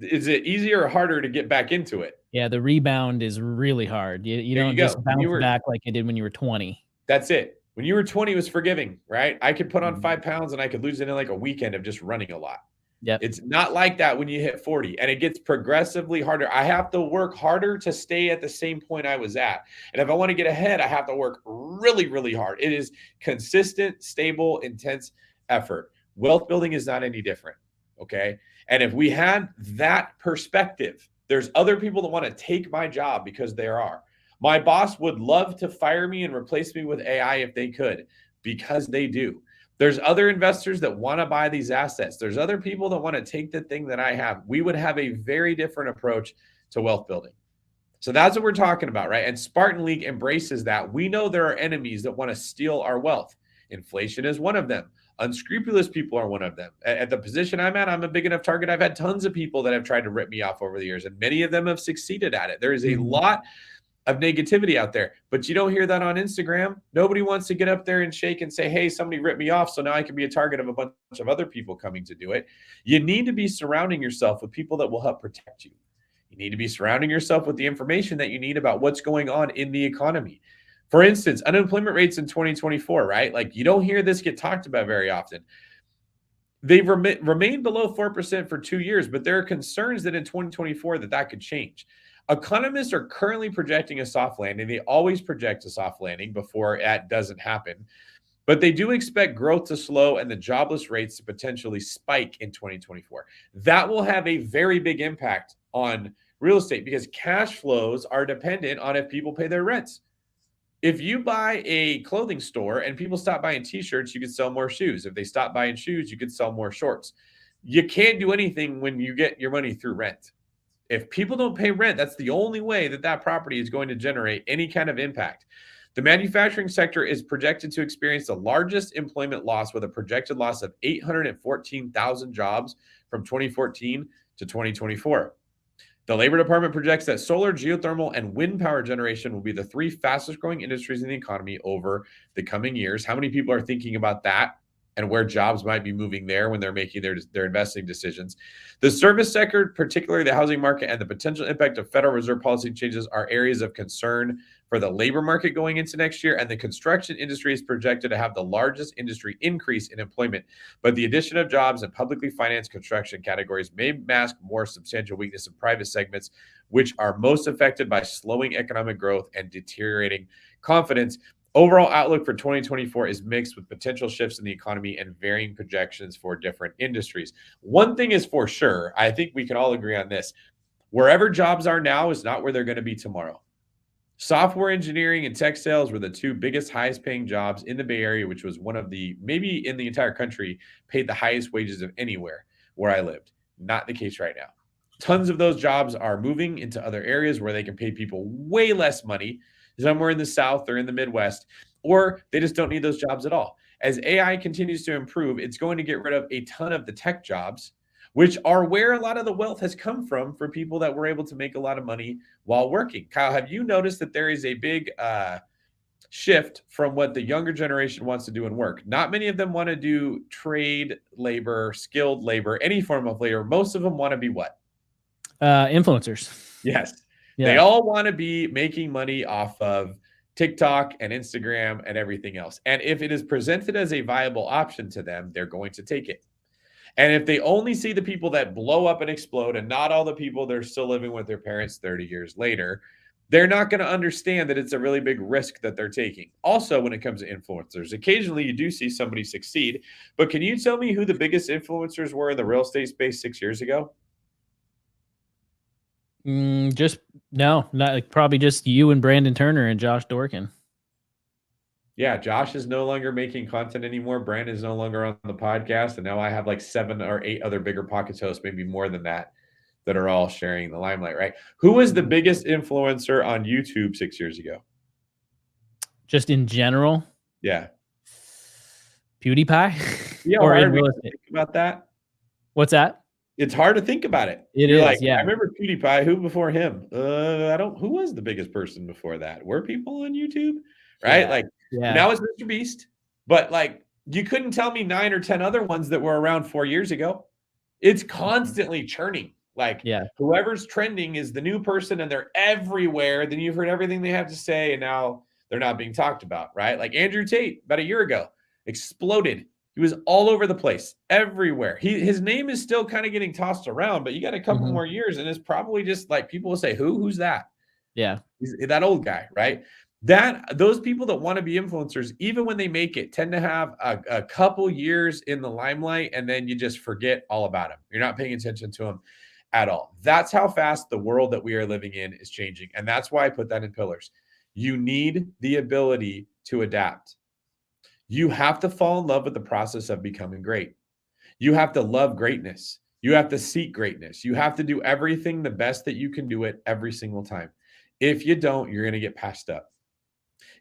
is it easier or harder to get back into it? Yeah, the rebound is really hard. You There you don't just go. bounce back like you did when you were 20. That's it. When you were 20, it was forgiving, right? I could put on Mhm. 5 pounds and I could lose it in like a weekend of just running a lot. Yep. It's not like that when you hit 40, and it gets progressively harder. I have to work harder to stay at the same point I was at. And if I want to get ahead, I have to work really, really hard. It is consistent, stable, intense effort. Wealth building is not any different. Okay. And if we had that perspective, there's other people that want to take my job because there are. My boss would love to fire me and replace me with AI if they could, because they do. There's other investors that want to buy these assets. There's other people that want to take the thing that I have. We would have a very different approach to wealth building. So that's what we're talking about, right? And Spartan League embraces that. We know there are enemies that want to steal our wealth. Inflation is one of them. Unscrupulous people are one of them. At the position I'm at, I'm a big enough target. I've had tons of people that have tried to rip me off over the years, and many of them have succeeded at it. There is a Mhm. lot of negativity out there, but you don't hear that on Instagram. Nobody wants to get up there and shake and say, hey, somebody ripped me off, so now I can be a target of a bunch of other people coming to do it. You need to be surrounding yourself with people that will help protect you. You need to be surrounding yourself with the information that you need about what's going on in the economy. For instance, unemployment rates in 2024, right? Like you don't hear this get talked about very often. They've remained below 4% for 2 years, but there are concerns that in 2024 that could change. Economists are currently projecting a soft landing. They always project a soft landing before that doesn't happen. But they do expect growth to slow and the jobless rates to potentially spike in 2024. That will have a very big impact on real estate because cash flows are dependent on if people pay their rents. If you buy a clothing store and people stop buying t-shirts, you could sell more shoes. If they stop buying shoes, you could sell more shorts. You can't do anything when you get your money through rent. If people don't pay rent, that's the only way that property is going to generate any kind of impact. The manufacturing sector is projected to experience the largest employment loss with a projected loss of 814,000 jobs from 2014 to 2024. The Labor Department projects that solar, geothermal, and wind power generation will be the three fastest growing industries in the economy over the coming years. How many people are thinking about that and where jobs might be moving there when they're making their investing decisions? The service sector, particularly the housing market, and the potential impact of Federal Reserve policy changes are areas of concern for the labor market going into next year. And the construction industry is projected to have the largest industry increase in employment. But the addition of jobs in publicly financed construction categories may mask more substantial weakness in private segments, which are most affected by slowing economic growth and deteriorating confidence. Overall outlook for 2024 is mixed with potential shifts in the economy and varying projections for different industries. One thing is for sure, I think we can all agree on this. Wherever jobs are now is not where they're going to be tomorrow. Software engineering and tech sales were the two biggest, highest paying jobs in the Bay Area, which was one of the, maybe in the entire country, paid the highest wages of anywhere where I lived. Not the case right now. Tons of those jobs are moving into other areas where they can pay people way less money, somewhere in the South or in the Midwest, or they just don't need those jobs at all. As AI continues to improve, it's going to get rid of a ton of the tech jobs, which are where a lot of the wealth has come from for people that were able to make a lot of money while working. Kyle, have you noticed that there is a big shift from what the younger generation wants to do in work? Not many of them want to do trade labor, skilled labor, any form of labor. Most of them want to be what? Influencers. Yes. Yeah. They all want to be making money off of TikTok and Instagram and everything else. And if it is presented as a viable option to them, they're going to take it. And if they only see the people that blow up and explode and not all the people that are still living with their parents 30 years later, they're not going to understand that it's a really big risk that they're taking. Also, when it comes to influencers, occasionally you do see somebody succeed. But can you tell me who the biggest influencers were in the real estate space 6 years ago? Just no, not like, probably just you and Brandon Turner and Josh Dorkin. Yeah, Josh is no longer making content anymore. Brandon is no longer on the podcast. And now I have like 7 or 8 other bigger pockets hosts, maybe more than that are all sharing the limelight, right? Who was the biggest influencer on YouTube 6 years ago? Just in general? Yeah. PewDiePie? Yeah, or hard to think about that. What's that? It's hard to think about it. You're is, like, yeah. I remember PewDiePie. Who before him? Who was the biggest person before that? Were people on YouTube? Right? Yeah. Now it's Mr. Beast. But you couldn't tell me 9 or 10 other ones that were around 4 years ago. It's constantly churning. Whoever's trending is the new person and they're everywhere. Then you've heard everything they have to say and now they're not being talked about, right? Like Andrew Tate about a year ago exploded. He was all over the place, everywhere. His name is still kind of getting tossed around, but you got a couple more years, and it's probably just like people will say, "Who's that?" Yeah, he's that old guy, right? Those people that want to be influencers, even when they make it, tend to have a couple years in the limelight, and then you just forget all about them. You're not paying attention to them at all. That's how fast the world that we are living in is changing, and that's why I put that in pillars. You need the ability to adapt. You have to fall in love with the process of becoming great. You have to love greatness. You have to seek greatness. You have to do everything the best that you can do it every single time. If you don't, you're going to get passed up.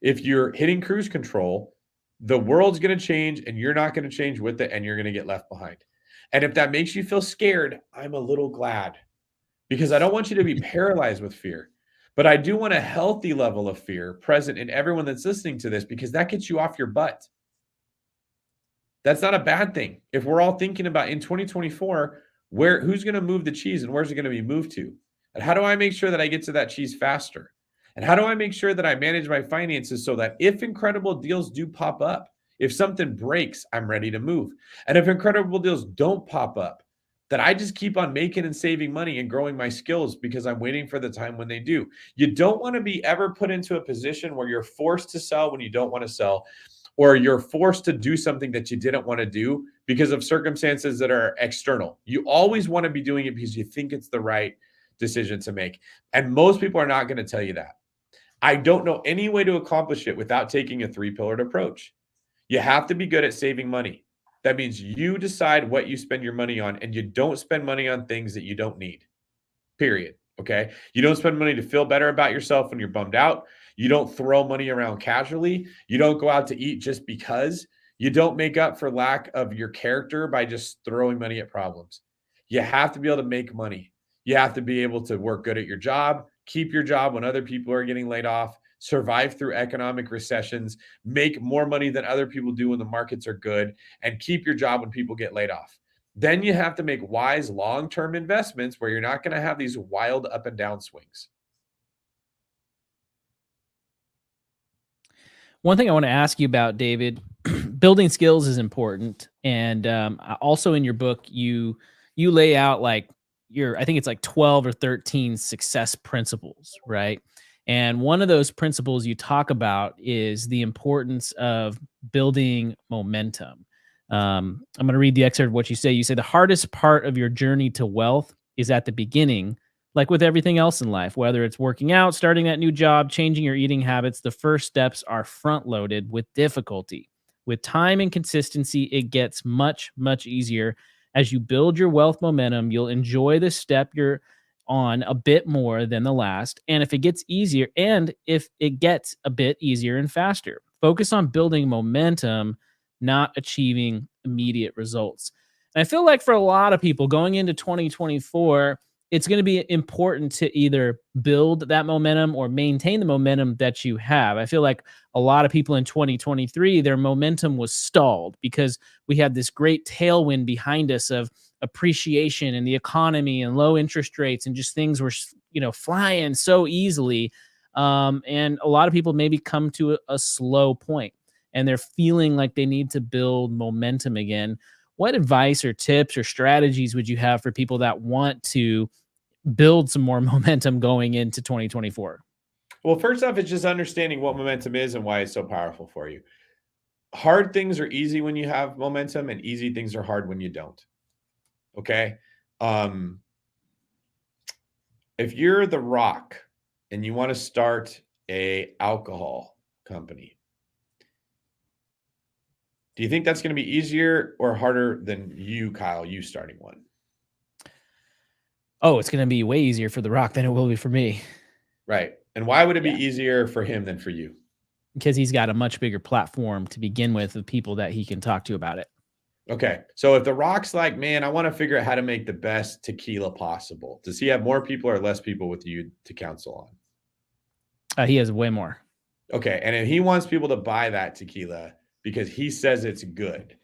If you're hitting cruise control, the world's going to change and you're not going to change with it and you're going to get left behind. And if that makes you feel scared, I'm a little glad because I don't want you to be paralyzed with fear. But I do want a healthy level of fear present in everyone that's listening to this because that gets you off your butt. That's not a bad thing. If we're all thinking about in 2024, who's going to move the cheese and where's it going to be moved to? And how do I make sure that I get to that cheese faster? And how do I make sure that I manage my finances so that if incredible deals do pop up, if something breaks, I'm ready to move. And if incredible deals don't pop up, that I just keep on making and saving money and growing my skills because I'm waiting for the time when they do. You don't want to be ever put into a position where you're forced to sell when you don't want to sell, or you're forced to do something that you didn't want to do because of circumstances that are external. You always want to be doing it because you think it's the right decision to make. And most people are not going to tell you that. I don't know any way to accomplish it without taking a 3-pillared approach. You have to be good at saving money. That means you decide what you spend your money on, and you don't spend money on things that you don't need, period. Okay? You don't spend money to feel better about yourself when you're bummed out. You don't throw money around casually. You don't go out to eat just because. You don't make up for lack of your character by just throwing money at problems. You have to be able to make money. You have to be able to work good at your job, keep your job when other people are getting laid off, survive through economic recessions, make more money than other people do when the markets are good, and keep your job when people get laid off. Then you have to make wise long-term investments where you're not going to have these wild up and down swings. One thing I want to ask you about, David, building skills is important. And also in your book, you lay out I think it's like 12 or 13 success principles, right? And one of those principles you talk about is the importance of building momentum. I'm going to read the excerpt of what you say. You say the hardest part of your journey to wealth is at the beginning, like with everything else in life, whether it's working out, starting that new job, changing your eating habits, the first steps are front loaded with difficulty. With time and consistency, it gets much, much easier As you build your wealth momentum, you'll enjoy the step you're on a bit more than the last. And if it gets easier, and if it gets a bit easier and faster, focus on building momentum, not achieving immediate results. And I feel like for a lot of people going into 2024, it's going to be important to either build that momentum or maintain the momentum that you have. I feel like a lot of people in 2023, their momentum was stalled because we had this great tailwind behind us of appreciation in the economy and low interest rates, and just things were, flying so easily. And a lot of people maybe come to a slow point and they're feeling like they need to build momentum again. What advice or tips or strategies would you have for people that want to build some more momentum going into 2024? Well, first off, it's just understanding what momentum is and why it's so powerful for you. Hard things are easy when you have momentum, and easy things are hard when you don't. Okay. If you're The Rock and you want to start a alcohol company, do you think that's going to be easier or harder than you, Kyle, you starting one? Oh, it's going to be way easier for The Rock than it will be for me. Right. And why would it be Yeah. easier for him than for you? Because he's got a much bigger platform to begin with of people that he can talk to about it. Okay. So if The Rock's like, man, I want to figure out how to make the best tequila possible, does he have more people or less people with you to counsel on? He has way more. Okay. And if he wants people to buy that tequila because he says it's good,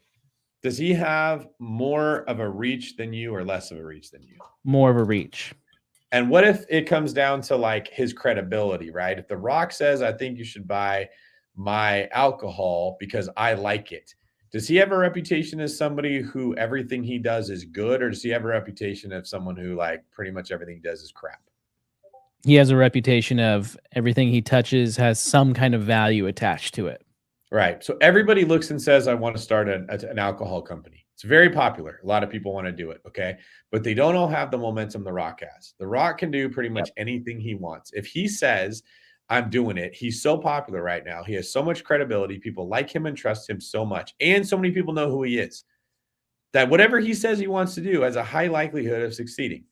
does he have more of a reach than you or less of a reach than you? More of a reach. And what if it comes down to like his credibility, right? If The Rock says, I think you should buy my alcohol because I like it, does he have a reputation as somebody who everything he does is good, or does he have a reputation of someone who like pretty much everything he does is crap? He has a reputation of everything he touches has some kind of value attached to it. Right. So everybody looks and says, I want to start an alcohol company. It's very popular. A lot of people want to do it. Okay. But they don't all have the momentum The Rock has. The Rock can do pretty much anything he wants. If he says, I'm doing it, he's so popular right now. He has so much credibility. People like him and trust him so much. And so many people know who he is that whatever he says he wants to do has a high likelihood of succeeding.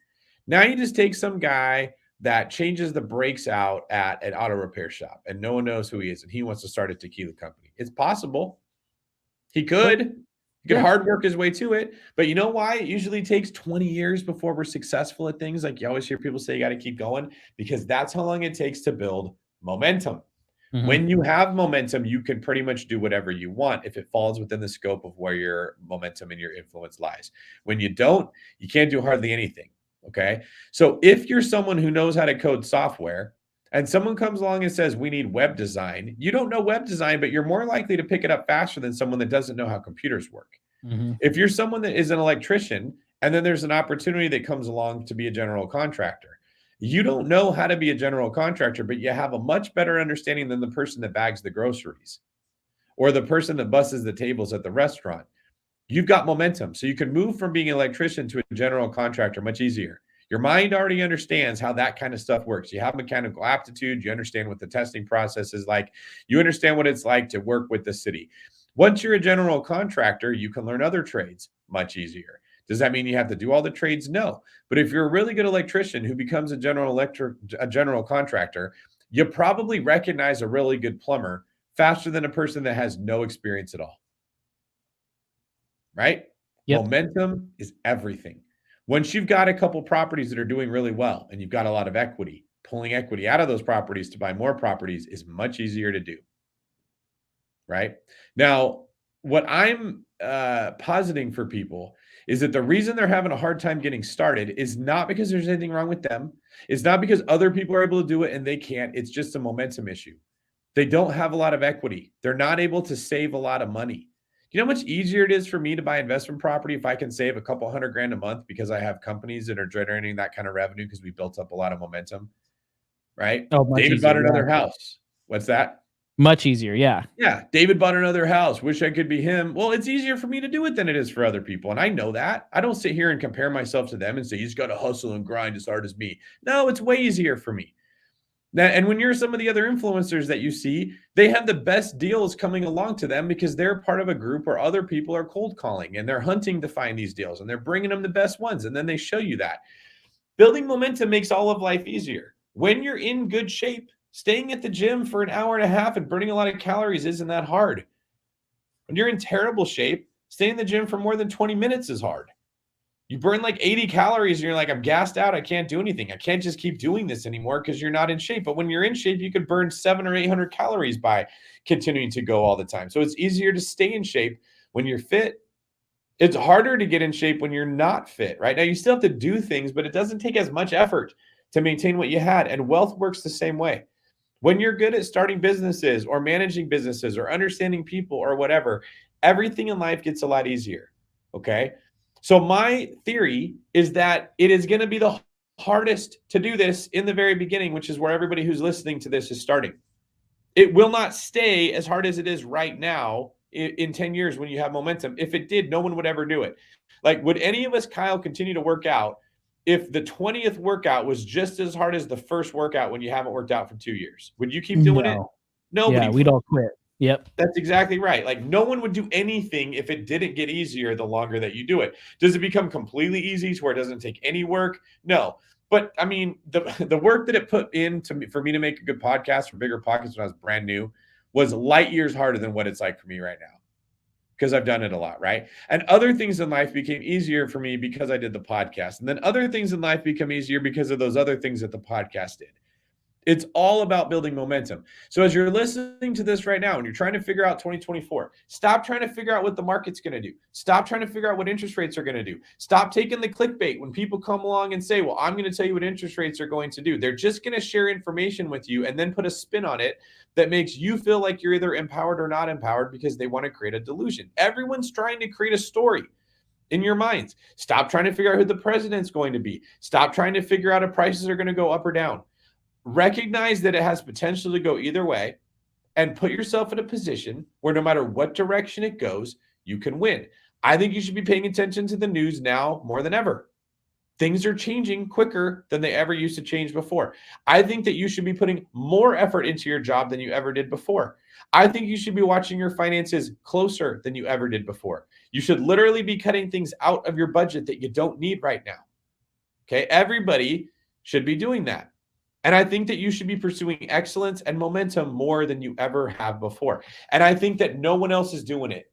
Now you just take some guy that changes the brakes out at an auto repair shop and no one knows who he is and he wants to start a tequila company. It's possible. He could. He could hard work his way to it. But you know why it usually takes 20 years before we're successful at things? Like you always hear people say you got to keep going, because that's how long it takes to build momentum. Mm-hmm. When you have momentum, you can pretty much do whatever you want if it falls within the scope of where your momentum and your influence lies. When you don't, you can't do hardly anything. Okay. So if you're someone who knows how to code software and someone comes along and says, we need web design, you don't know web design, but you're more likely to pick it up faster than someone that doesn't know how computers work. Mm-hmm. If you're someone that is an electrician and then there's an opportunity that comes along to be a general contractor, you don't know how to be a general contractor, but you have a much better understanding than the person that bags the groceries or the person that busses the tables at the restaurant. You've got momentum. So you can move from being an electrician to a general contractor much easier. Your mind already understands how that kind of stuff works. You have mechanical aptitude. You understand what the testing process is like. You understand what it's like to work with the city. Once you're a general contractor, you can learn other trades much easier. Does that mean you have to do all the trades? No. But if you're a really good electrician who becomes a general contractor, you probably recognize a really good plumber faster than a person that has no experience at all. Right? Yep. Momentum is everything. Once you've got a couple properties that are doing really well and you've got a lot of equity, pulling equity out of those properties to buy more properties is much easier to do. Right? Now, what I'm positing for people is that the reason they're having a hard time getting started is not because there's anything wrong with them. It's not because other people are able to do it and they can't. It's just a momentum issue. They don't have a lot of equity. They're not able to save a lot of money. You know how much easier it is for me to buy investment property if I can save a couple $100,000 a month because I have companies that are generating that kind of revenue because we built up a lot of momentum, right? Oh, David bought another house. What's that? Much easier, yeah. Yeah, David bought another house. Wish I could be him. Well, it's easier for me to do it than it is for other people, and I know that. I don't sit here and compare myself to them and say, you just got to hustle and grind as hard as me. No, it's way easier for me. Now, and when you're some of the other influencers that you see, they have the best deals coming along to them because they're part of a group where other people are cold calling and they're hunting to find these deals and they're bringing them the best ones. And then they show you that. Building momentum makes all of life easier. When you're in good shape, staying at the gym for an hour and a half and burning a lot of calories isn't that hard. When you're in terrible shape, staying in the gym for more than 20 minutes is hard. You burn like 80 calories and you're like, I'm gassed out. I can't do anything. I can't just keep doing this anymore because you're not in shape. But when you're in shape, you could burn 700 or 800 calories by continuing to go all the time. So it's easier to stay in shape when you're fit. It's harder to get in shape when you're not fit, right? Now, you still have to do things, but it doesn't take as much effort to maintain what you had. And wealth works the same way. When you're good at starting businesses or managing businesses or understanding people or whatever, everything in life gets a lot easier. Okay. So my theory is that it is going to be the hardest to do this in the very beginning, which is where everybody who's listening to this is starting. It will not stay as hard as it is right now in 10 years when you have momentum. If it did, no one would ever do it. Like, would any of us, Kyle, continue to work out if the 20th workout was just as hard as the first workout when you haven't worked out for 2 years? Would you keep doing it? Nobody. Yeah, we'd all quit. Yep. That's exactly right. Like, no one would do anything if it didn't get easier the longer that you do it. Does it become completely easy to where it doesn't take any work? No. But I mean, the work that it put in for me to make a good podcast for Bigger Pockets when I was brand new was light years harder than what it's like for me right now, because I've done it a lot, right? And other things in life became easier for me because I did the podcast. And then other things in life become easier because of those other things that the podcast did. It's all about building momentum. So as you're listening to this right now and you're trying to figure out 2024, stop trying to figure out what the market's going to do. Stop trying to figure out what interest rates are going to do. Stop taking the clickbait when people come along and say, well, I'm going to tell you what interest rates are going to do. They're just going to share information with you and then put a spin on it that makes you feel like you're either empowered or not empowered because they want to create a delusion. Everyone's trying to create a story in your minds. Stop trying to figure out who the president's going to be. Stop trying to figure out if prices are going to go up or down. Recognize that it has potential to go either way and put yourself in a position where no matter what direction it goes, you can win. I think you should be paying attention to the news now more than ever. Things are changing quicker than they ever used to change before. I think that you should be putting more effort into your job than you ever did before. I think you should be watching your finances closer than you ever did before. You should literally be cutting things out of your budget that you don't need right now. Okay, everybody should be doing that. And I think that you should be pursuing excellence and momentum more than you ever have before. And I think that no one else is doing it.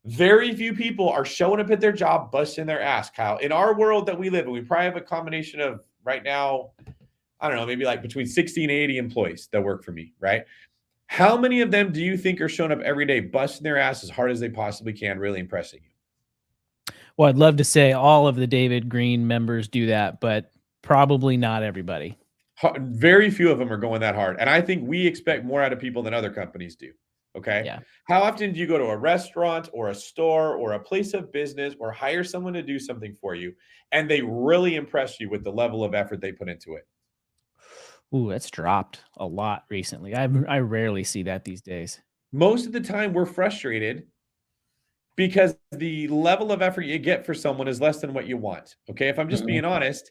Very few people are showing up at their job, busting their ass, Kyle. In our world that we live in, we probably have a combination of right now, I don't know, maybe like between 60 and 80 employees that work for me, right? How many of them do you think are showing up every day, busting their ass as hard as they possibly can, really impressing you? Well, I'd love to say all of the David Greene members do that, but probably not everybody. Very few of them are going that hard. And I think we expect more out of people than other companies do. Okay. Yeah. How often do you go to a restaurant or a store or a place of business or hire someone to do something for you and they really impress you with the level of effort they put into it? Ooh, that's dropped a lot recently. I rarely see that these days. Most of the time we're frustrated because the level of effort you get for someone is less than what you want. Okay. If I'm just being honest,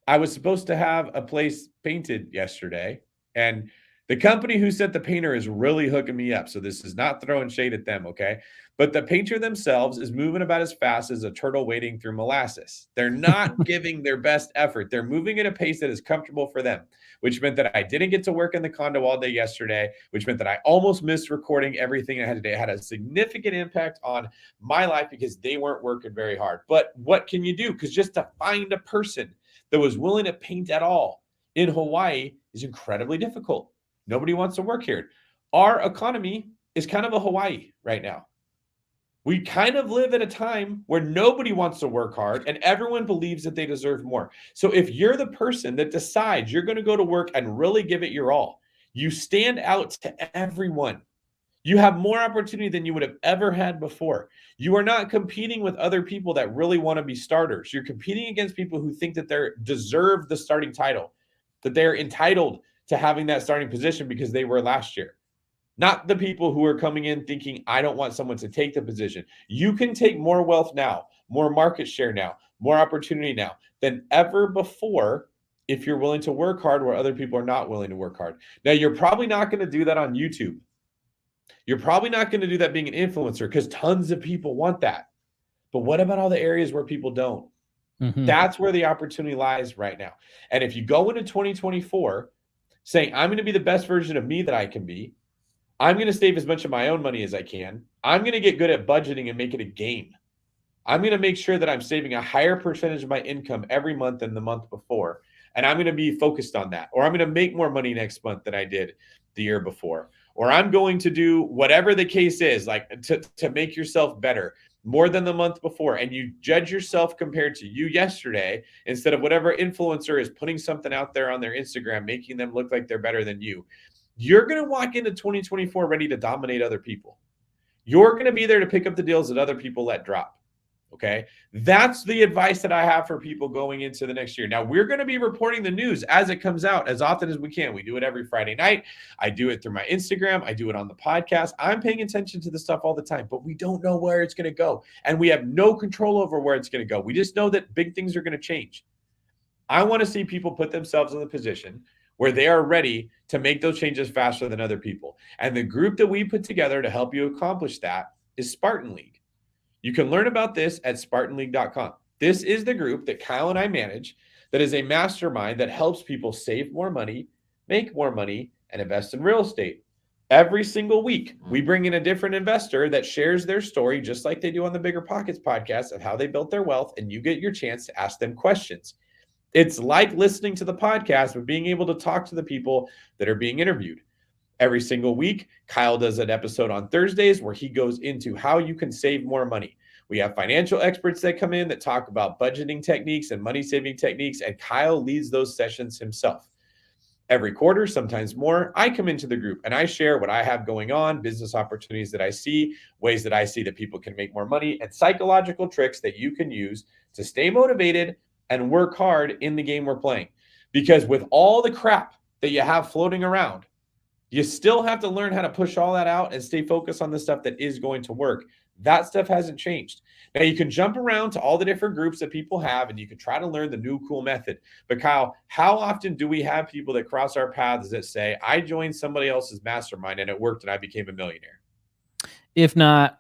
I was supposed to have a place painted yesterday, and the company who sent the painter is really hooking me up. So this is not throwing shade at them, okay? But the painter themselves is moving about as fast as a turtle wading through molasses. They're not giving their best effort. They're moving at a pace that is comfortable for them, which meant that I didn't get to work in the condo all day yesterday, which meant that I almost missed recording everything I had today. It had a significant impact on my life because they weren't working very hard. But what can you do? Because just to find a person that was willing to paint at all in Hawaii is incredibly difficult. Nobody wants to work here. Our economy is kind of a Hawaii right now. We kind of live at a time where nobody wants to work hard and everyone believes that they deserve more. So if you're the person that decides you're going to go to work and really give it your all, you stand out to everyone. You have more opportunity than you would have ever had before. You are not competing with other people that really want to be starters. You're competing against people who think that they deserve the starting title, that they're entitled to having that starting position because they were last year. Not the people who are coming in thinking, I don't want someone to take the position. You can take more wealth now, more market share now, more opportunity now than ever before if you're willing to work hard where other people are not willing to work hard. Now, you're probably not going to do that on YouTube. You're probably not going to do that being an influencer because tons of people want that. But what about all the areas where people don't? Mm-hmm. That's where the opportunity lies right now. And if you go into 2024 saying, I'm going to be the best version of me that I can be, I'm going to save as much of my own money as I can. I'm going to get good at budgeting and make it a game. I'm going to make sure that I'm saving a higher percentage of my income every month than the month before. And I'm going to be focused on that. Or I'm going to make more money next month than I did the year before. Or I'm going to do whatever the case is, like to make yourself better more than the month before. And you judge yourself compared to you yesterday instead of whatever influencer is putting something out there on their Instagram, making them look like they're better than you. You're going to walk into 2024 ready to dominate other people. You're going to be there to pick up the deals that other people let drop. Okay. That's the advice that I have for people going into the next year. Now, we're going to be reporting the news as it comes out as often as we can. We do it every Friday night. I do it through my Instagram. I do it on the podcast. I'm paying attention to the stuff all the time, but we don't know where it's going to go. And we have no control over where it's going to go. We just know that big things are going to change. I want to see people put themselves in the position where they are ready to make those changes faster than other people. And the group that we put together to help you accomplish that is Spartan League. You can learn about this at SpartanLeague.com. This is the group that Kyle and I manage that is a mastermind that helps people save more money, make more money, and invest in real estate. Every single week, we bring in a different investor that shares their story, just like they do on the Bigger Pockets podcast, of how they built their wealth, and you get your chance to ask them questions. It's like listening to the podcast, but being able to talk to the people that are being interviewed. Every single week, Kyle does an episode on Thursdays where he goes into how you can save more money. We have financial experts that come in that talk about budgeting techniques and money saving techniques, and Kyle leads those sessions himself. Every quarter, sometimes more, I come into the group and I share what I have going on, business opportunities that I see, ways that I see that people can make more money, and psychological tricks that you can use to stay motivated and work hard in the game we're playing. Because with all the crap that you have floating around, you still have to learn how to push all that out and stay focused on the stuff that is going to work. That stuff hasn't changed. Now, you can jump around to all the different groups that people have, and you can try to learn the new cool method. But Kyle, how often do we have people that cross our paths that say, I joined somebody else's mastermind and it worked and I became a millionaire? If not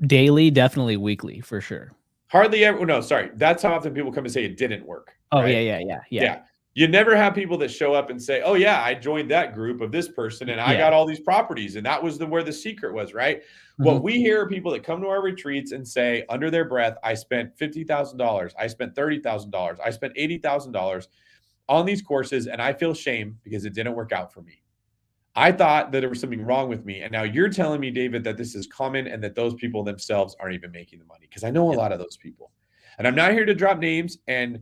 daily, definitely weekly for sure. Hardly ever. No, sorry. That's how often people come and say it didn't work. Oh, right? Yeah. You never have people that show up and say, oh, yeah, I joined that group of this person and I got all these properties. And that was where the secret was, right? Mm-hmm. What we hear are people that come to our retreats and say under their breath, I spent $50,000. I spent $30,000. I spent $80,000 on these courses. And I feel shame because it didn't work out for me. I thought that there was something wrong with me. And now you're telling me, David, that this is common and that those people themselves aren't even making the money. Because I know a lot of those people. And I'm not here to drop names and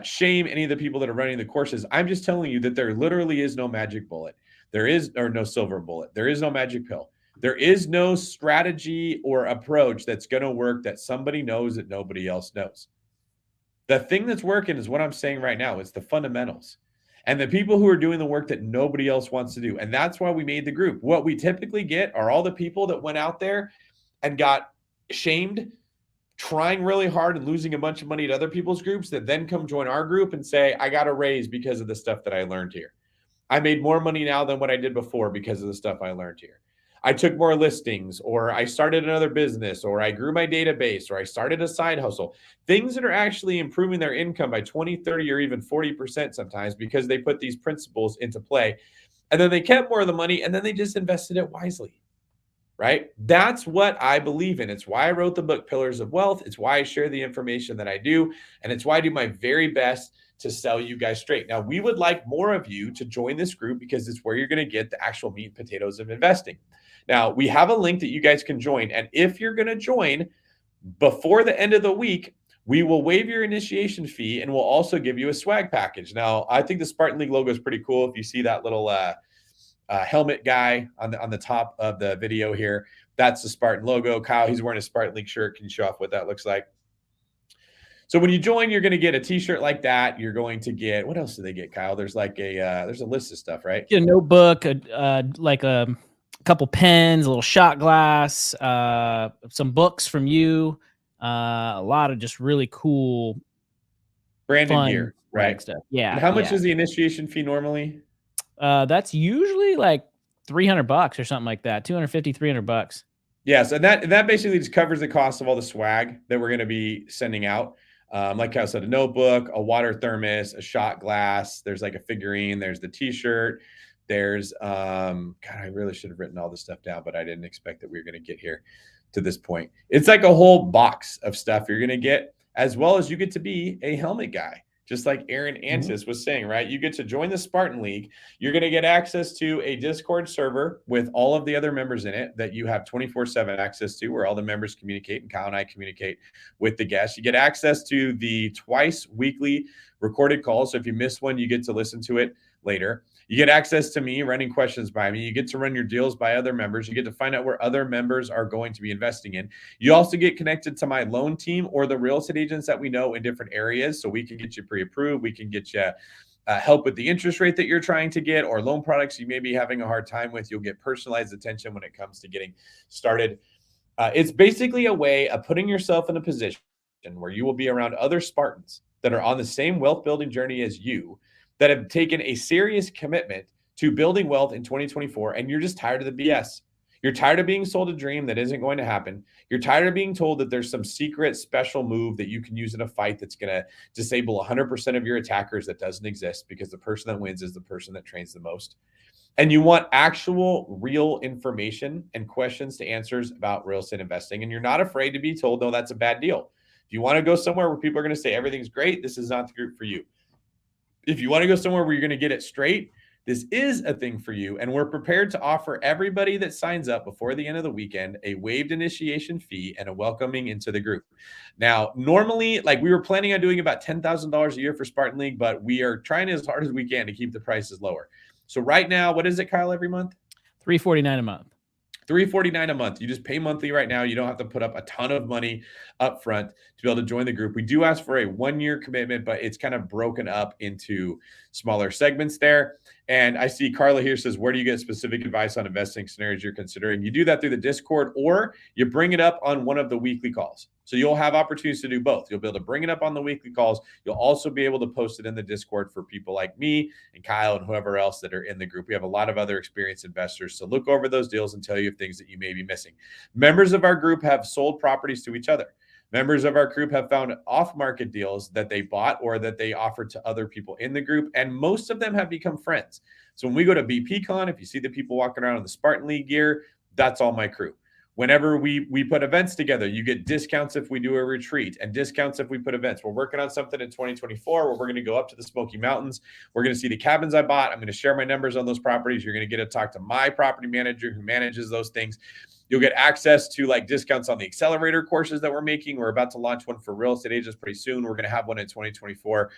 shame any of the people that are running the courses. I'm just telling you that there literally is no magic bullet. Or no silver bullet. There is no magic pill. There is no strategy or approach that's going to work that somebody knows that nobody else knows. The thing that's working is what I'm saying right now. It's the fundamentals. And the people who are doing the work that nobody else wants to do. And that's why we made the group. What we typically get are all the people that went out there and got shamed, trying really hard and losing a bunch of money at other people's groups that then come join our group and say, I got a raise because of the stuff that I learned here. I made more money now than what I did before because of the stuff I learned here. I took more listings, or I started another business, or I grew my database, or I started a side hustle. Things that are actually improving their income by 20, 30, or even 40% sometimes because they put these principles into play. And then they kept more of the money and then they just invested it wisely. Right? That's what I believe in. It's why I wrote the book, Pillars of Wealth. It's why I share the information that I do. And it's why I do my very best to sell you guys straight. Now, we would like more of you to join this group because it's where you're going to get the actual meat and potatoes of investing. Now, we have a link that you guys can join. And if you're going to join before the end of the week, we will waive your initiation fee and we'll also give you a swag package. Now, I think the Spartan League logo is pretty cool. If you see that little helmet guy on the top of the video here, that's the Spartan logo. Kyle, he's wearing a Spartan League shirt. Can you show off what that looks like? So when you join, you're going to get a t-shirt like that. You're going to get, what else do they get, Kyle? There's like there's a list of stuff, right? Get a notebook, like a couple pens, a little shot glass, some books from you, a lot of just really cool branded gear. swag right? stuff. And Yeah, how much yeah. is the initiation fee normally? That's usually like $300 or something like that. 250, $300. Yes, and that basically just covers the cost of all the swag that we're going to be sending out. Like I said, a notebook, a water thermos, a shot glass. There's like a figurine. There's the T-shirt. There's God, I really should have written all this stuff down, but I didn't expect that we were going to get here to this point. It's like a whole box of stuff you're going to get, as well as you get to be a helmet guy, just like Aaron Antis was saying, right? You get to join the Spartan League. You're going to get access to a Discord server with all of the other members in it that you have 24/7 access to, where all the members communicate, and Kyle and I communicate with the guests. You get access to the twice weekly recorded calls. So if you miss one, you get to listen to it later. You get access to me running questions by me. You get to run your deals by other members. You get to find out where other members are going to be investing in. You also get connected to my loan team or the real estate agents that we know in different areas. So we can get you pre-approved. We can get you help with the interest rate that you're trying to get, or loan products you may be having a hard time with. You'll get personalized attention when it comes to getting started. It's basically a way of putting yourself in a position where you will be around other Spartans that are on the same wealth building journey as you, that have taken a serious commitment to building wealth in 2024, and you're just tired of the BS. You're tired of being sold a dream that isn't going to happen. You're tired of being told that there's some secret special move that you can use in a fight that's going to disable 100% of your attackers that doesn't exist, because the person that wins is the person that trains the most. And you want actual real information and questions to answers about real estate investing. And you're not afraid to be told, no, that's a bad deal. If you want to go somewhere where people are going to say everything's great, this is not the group for you. If you want to go somewhere where you're going to get it straight, this is a thing for you. And we're prepared to offer everybody that signs up before the end of the weekend a waived initiation fee and a welcoming into the group. Now, normally, like, we were planning on doing about $10,000 a year for Spartan League, but we are trying as hard as we can to keep the prices lower. So right now, what is it, Kyle, every month? $349 a month. $349 a month. You just pay monthly right now. You don't have to put up a ton of money up front to be able to join the group. We do ask for a 1-year commitment, but it's kind of broken up into smaller segments there. And I see Carla here says, where do you get specific advice on investing scenarios you're considering? You do that through the Discord, or you bring it up on one of the weekly calls. So you'll have opportunities to do both. You'll be able to bring it up on the weekly calls. You'll also be able to post it in the Discord for people like me and Kyle and whoever else that are in the group. We have a lot of other experienced investors to look over those deals and tell you things that you may be missing. Members of our group have sold properties to each other. Members of our group have found off-market deals that they bought or that they offered to other people in the group, and most of them have become friends. So when we go to BPCon, if you see the people walking around in the Spartan League gear, that's all my crew. Whenever we put events together, you get discounts if we do a retreat and discounts if we put events. We're working on something in 2024 where we're going to go up to the Smoky Mountains. We're going to see the cabins I bought. I'm going to share my numbers on those properties. You're going to get to talk to my property manager who manages those things. You'll get access to like discounts on the accelerator courses that we're making. We're about to launch one for real estate agents pretty soon. We're going to have one in 2024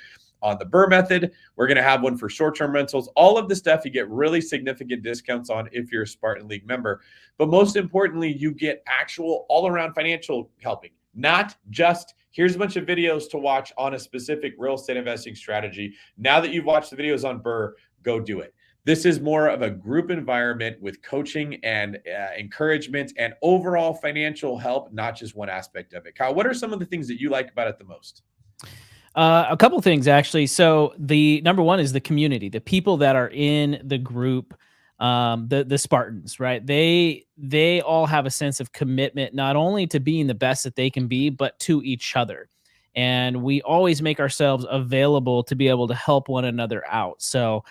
on the Burr method. We're going to have one for short-term rentals. All of the stuff you get really significant discounts on if you're a Spartan League member. But most importantly, you get actual all-around financial helping, not just here's a bunch of videos to watch on a specific real estate investing strategy. Now that you've watched the videos on Burr, go do it. This is more of a group environment with coaching and encouragement and overall financial help, not just one aspect of it. Kyle, what are some of the things that you like about it the most? A couple things, actually. So the number one is the community, the people that are in the group, the Spartans, right? They all have a sense of commitment, not only to being the best that they can be, but to each other. And we always make ourselves available to be able to help one another out. So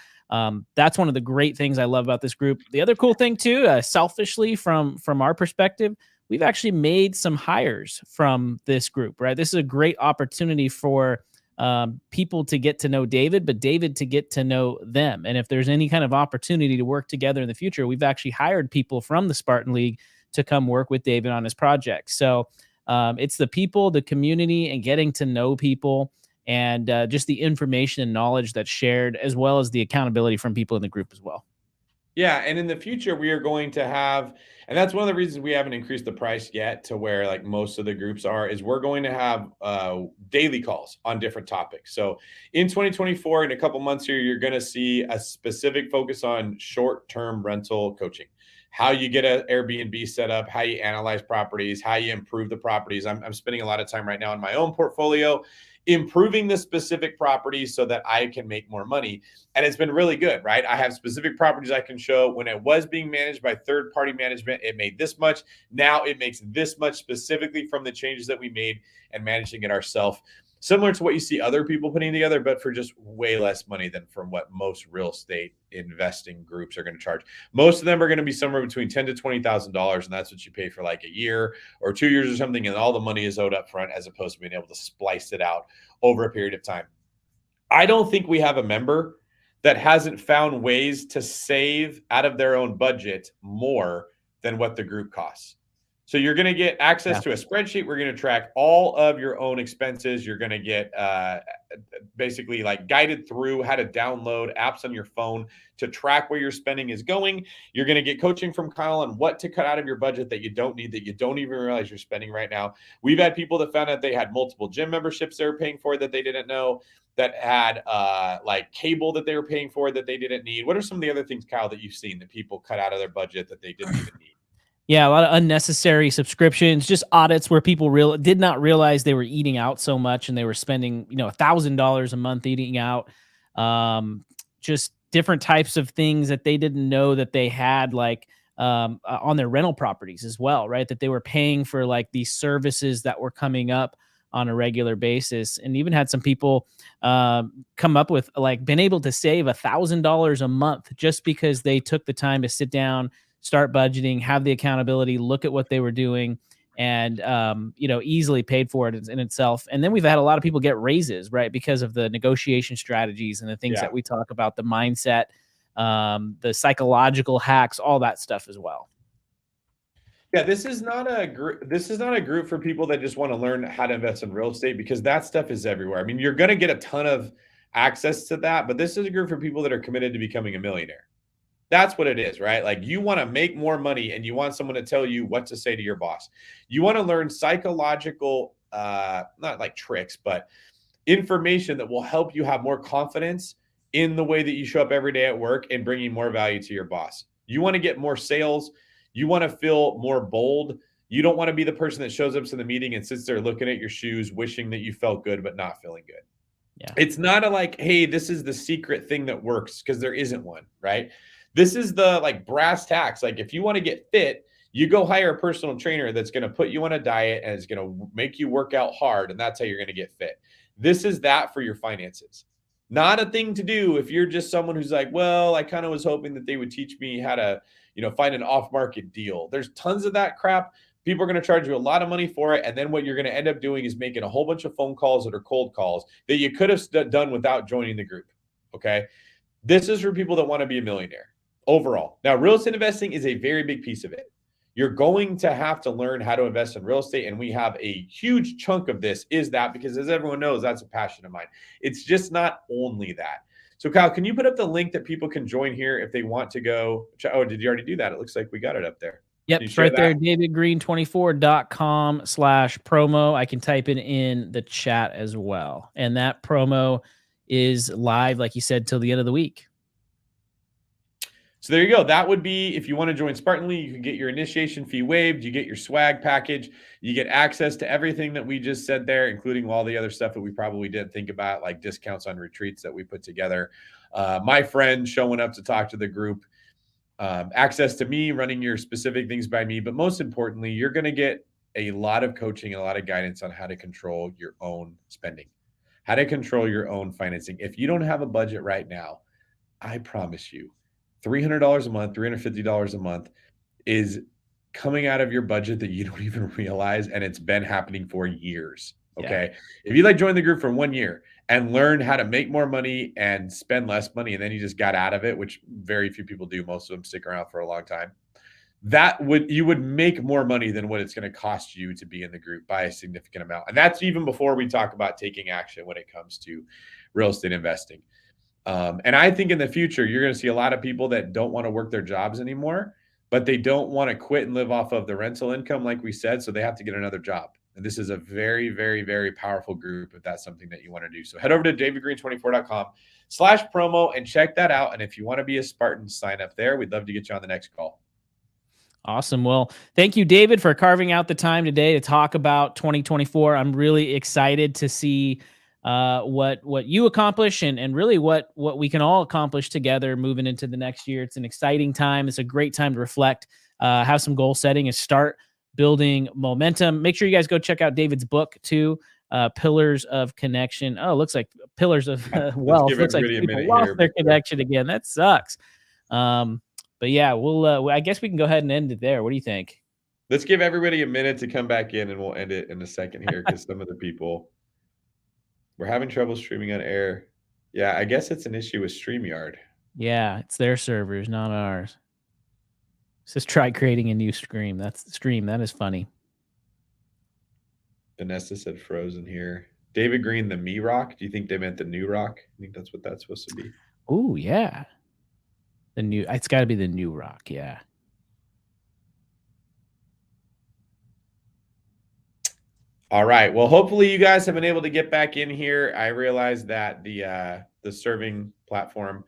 that's one of the great things I love about this group. The other cool thing too, selfishly from our perspective, we've actually made some hires from this group, right? This is a great opportunity for people to get to know David, but David to get to know them. And if there's any kind of opportunity to work together in the future, we've actually hired people from the Spartan League to come work with David on his project. So it's the people, the community, and getting to know people, and just the information and knowledge that's shared, as well as the accountability from people in the group as well. Yeah, and in the future, we are going to have, and that's one of the reasons we haven't increased the price yet to where like most of the groups are, is we're going to have daily calls on different topics. So in 2024, in a couple months here, you're going to see a specific focus on short-term rental coaching. how you get an Airbnb set up, how you analyze properties, how you improve the properties. I'm spending a lot of time right now in my own portfolio, improving the specific properties so that I can make more money. And it's been really good, right? I have specific properties I can show. When it was being managed by third-party management, it made this much. Now it makes this much specifically from the changes that we made and managing it ourselves. Similar to what you see other people putting together, but for just way less money than from what most real estate investing groups are going to charge. Most of them are going to be somewhere between $10,000 to $20,000, and that's what you pay for like a year or 2 years or something, and all the money is owed up front as opposed to being able to splice it out over a period of time. I don't think we have a member that hasn't found ways to save out of their own budget more than what the group costs. So you're going to get access to a spreadsheet. We're going to track all of your own expenses. You're going to get basically like guided through how to download apps on your phone to track where your spending is going. You're going to get coaching from Kyle on what to cut out of your budget that you don't need, that you don't even realize you're spending right now. We've had people that found out they had multiple gym memberships they were paying for that they didn't know, that had like cable that they were paying for that they didn't need. What are some of the other things, Kyle, that you've seen that people cut out of their budget that they didn't even need? Yeah, a lot of unnecessary subscriptions, just audits where people did not realize they were eating out so much and they were spending, $1,000 a month eating out. Just different types of things that they didn't know that they had, like on their rental properties as well, right? That they were paying for like these services that were coming up on a regular basis, and even had some people come up with like been able to save $1,000 a month just because they took the time to sit down, start budgeting, have the accountability, look at what they were doing, and easily paid for it in itself. And then we've had a lot of people get raises, right, because of the negotiation strategies and the things that we talk about, the mindset, the psychological hacks, all that stuff as well. Yeah, this is not a group for people that just want to learn how to invest in real estate, because that stuff is everywhere. I mean, you're going to get a ton of access to that, but this is a group for people that are committed to becoming a millionaire. That's what it is, right? Like, you want to make more money and you want someone to tell you what to say to your boss. You want to learn psychological, not like tricks, but information that will help you have more confidence in the way that you show up every day at work and bringing more value to your boss. You want to get more sales. You want to feel more bold. You don't want to be the person that shows up to the meeting and sits there looking at your shoes, wishing that you felt good, but not feeling good. Yeah. It's not a like, hey, this is the secret thing that works, because there isn't one, right? This is the like brass tacks. Like, if you want to get fit, you go hire a personal trainer that's going to put you on a diet and is going to make you work out hard. And that's how you're going to get fit. This is that for your finances. Not a thing to do if you're just someone who's like, well, I kind of was hoping that they would teach me how to, find an off-market deal. There's tons of that crap. People are going to charge you a lot of money for it. And then what you're going to end up doing is making a whole bunch of phone calls that are cold calls that you could have done without joining the group. Okay. This is for people that want to be a millionaire overall. Now, real estate investing is a very big piece of it. You're going to have to learn how to invest in real estate. And we have a huge chunk of this is that, because as everyone knows, that's a passion of mine. It's just not only that. So Kyle, can you put up the link that people can join here if they want to go? Oh, did you already do that? It looks like we got it up there. Yep, it's right there, davidgreene24.com/promo. I can type it in the chat as well. And that promo is live, like you said, till the end of the week. So there you go. That would be, if you want to join Spartanly, you can get your initiation fee waived. You get your swag package. You get access to everything that we just said there, including all the other stuff that we probably didn't think about, like discounts on retreats that we put together. My friend showing up to talk to the group, access to me running your specific things by me. But most importantly, you're going to get a lot of coaching, a lot of guidance on how to control your own spending, how to control your own financing. If you don't have a budget right now, I promise you, $300 a month, $350 a month is coming out of your budget that you don't even realize. And it's been happening for years. Okay. Yeah. If you like join the group for 1 year and learn how to make more money and spend less money, and then you just got out of it, which very few people do. Most of them stick around for a long time. You would make more money than what it's going to cost you to be in the group by a significant amount. And that's even before we talk about taking action when it comes to real estate investing. And I think in the future, you're going to see a lot of people that don't want to work their jobs anymore, but they don't want to quit and live off of the rental income, like we said, so they have to get another job. And this is a very, very, very powerful group if that's something that you want to do. So head over to davidgreene24.com/promo and check that out. And if you want to be a Spartan, sign up there. We'd love to get you on the next call. Awesome. Well, thank you, David, for carving out the time today to talk about 2024. I'm really excited to see what you accomplish and really what we can all accomplish together moving into the next year. It's an exciting time. It's a great time to reflect, have some goal setting, and start building momentum. Make sure you guys go check out David's book too. Pillars of Connection. Oh, looks like Pillars of Wealth. Looks like people lost their connection again. That sucks. But yeah, we'll. I guess we can go ahead and end it there. What do you think? Let's give everybody a minute to come back in, and we'll end it in a second here because some of the people we're having trouble streaming on air. Yeah, I guess it's an issue with StreamYard. Yeah, it's their servers, not ours. It says try creating a new stream. That's the stream. That is funny. Vanessa said frozen here. David Greene, the Me Rock. Do you think they meant the New Rock? I think that's what that's supposed to be. Oh yeah. It's got to be the New Rock, yeah. All right. Well, hopefully you guys have been able to get back in here. I realized that the serving platform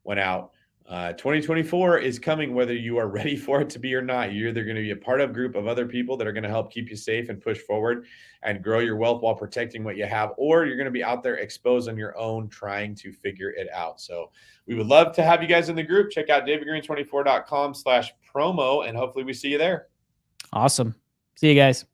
went out. 2024 is coming, whether you are ready for it to be or not. You're either going to be a part of a group of other people that are going to help keep you safe and push forward and grow your wealth while protecting what you have, or you're going to be out there exposed on your own, trying to figure it out. So we would love to have you guys in the group. Check out davidgreen24.com/promo, and hopefully we see you there. Awesome. See you guys.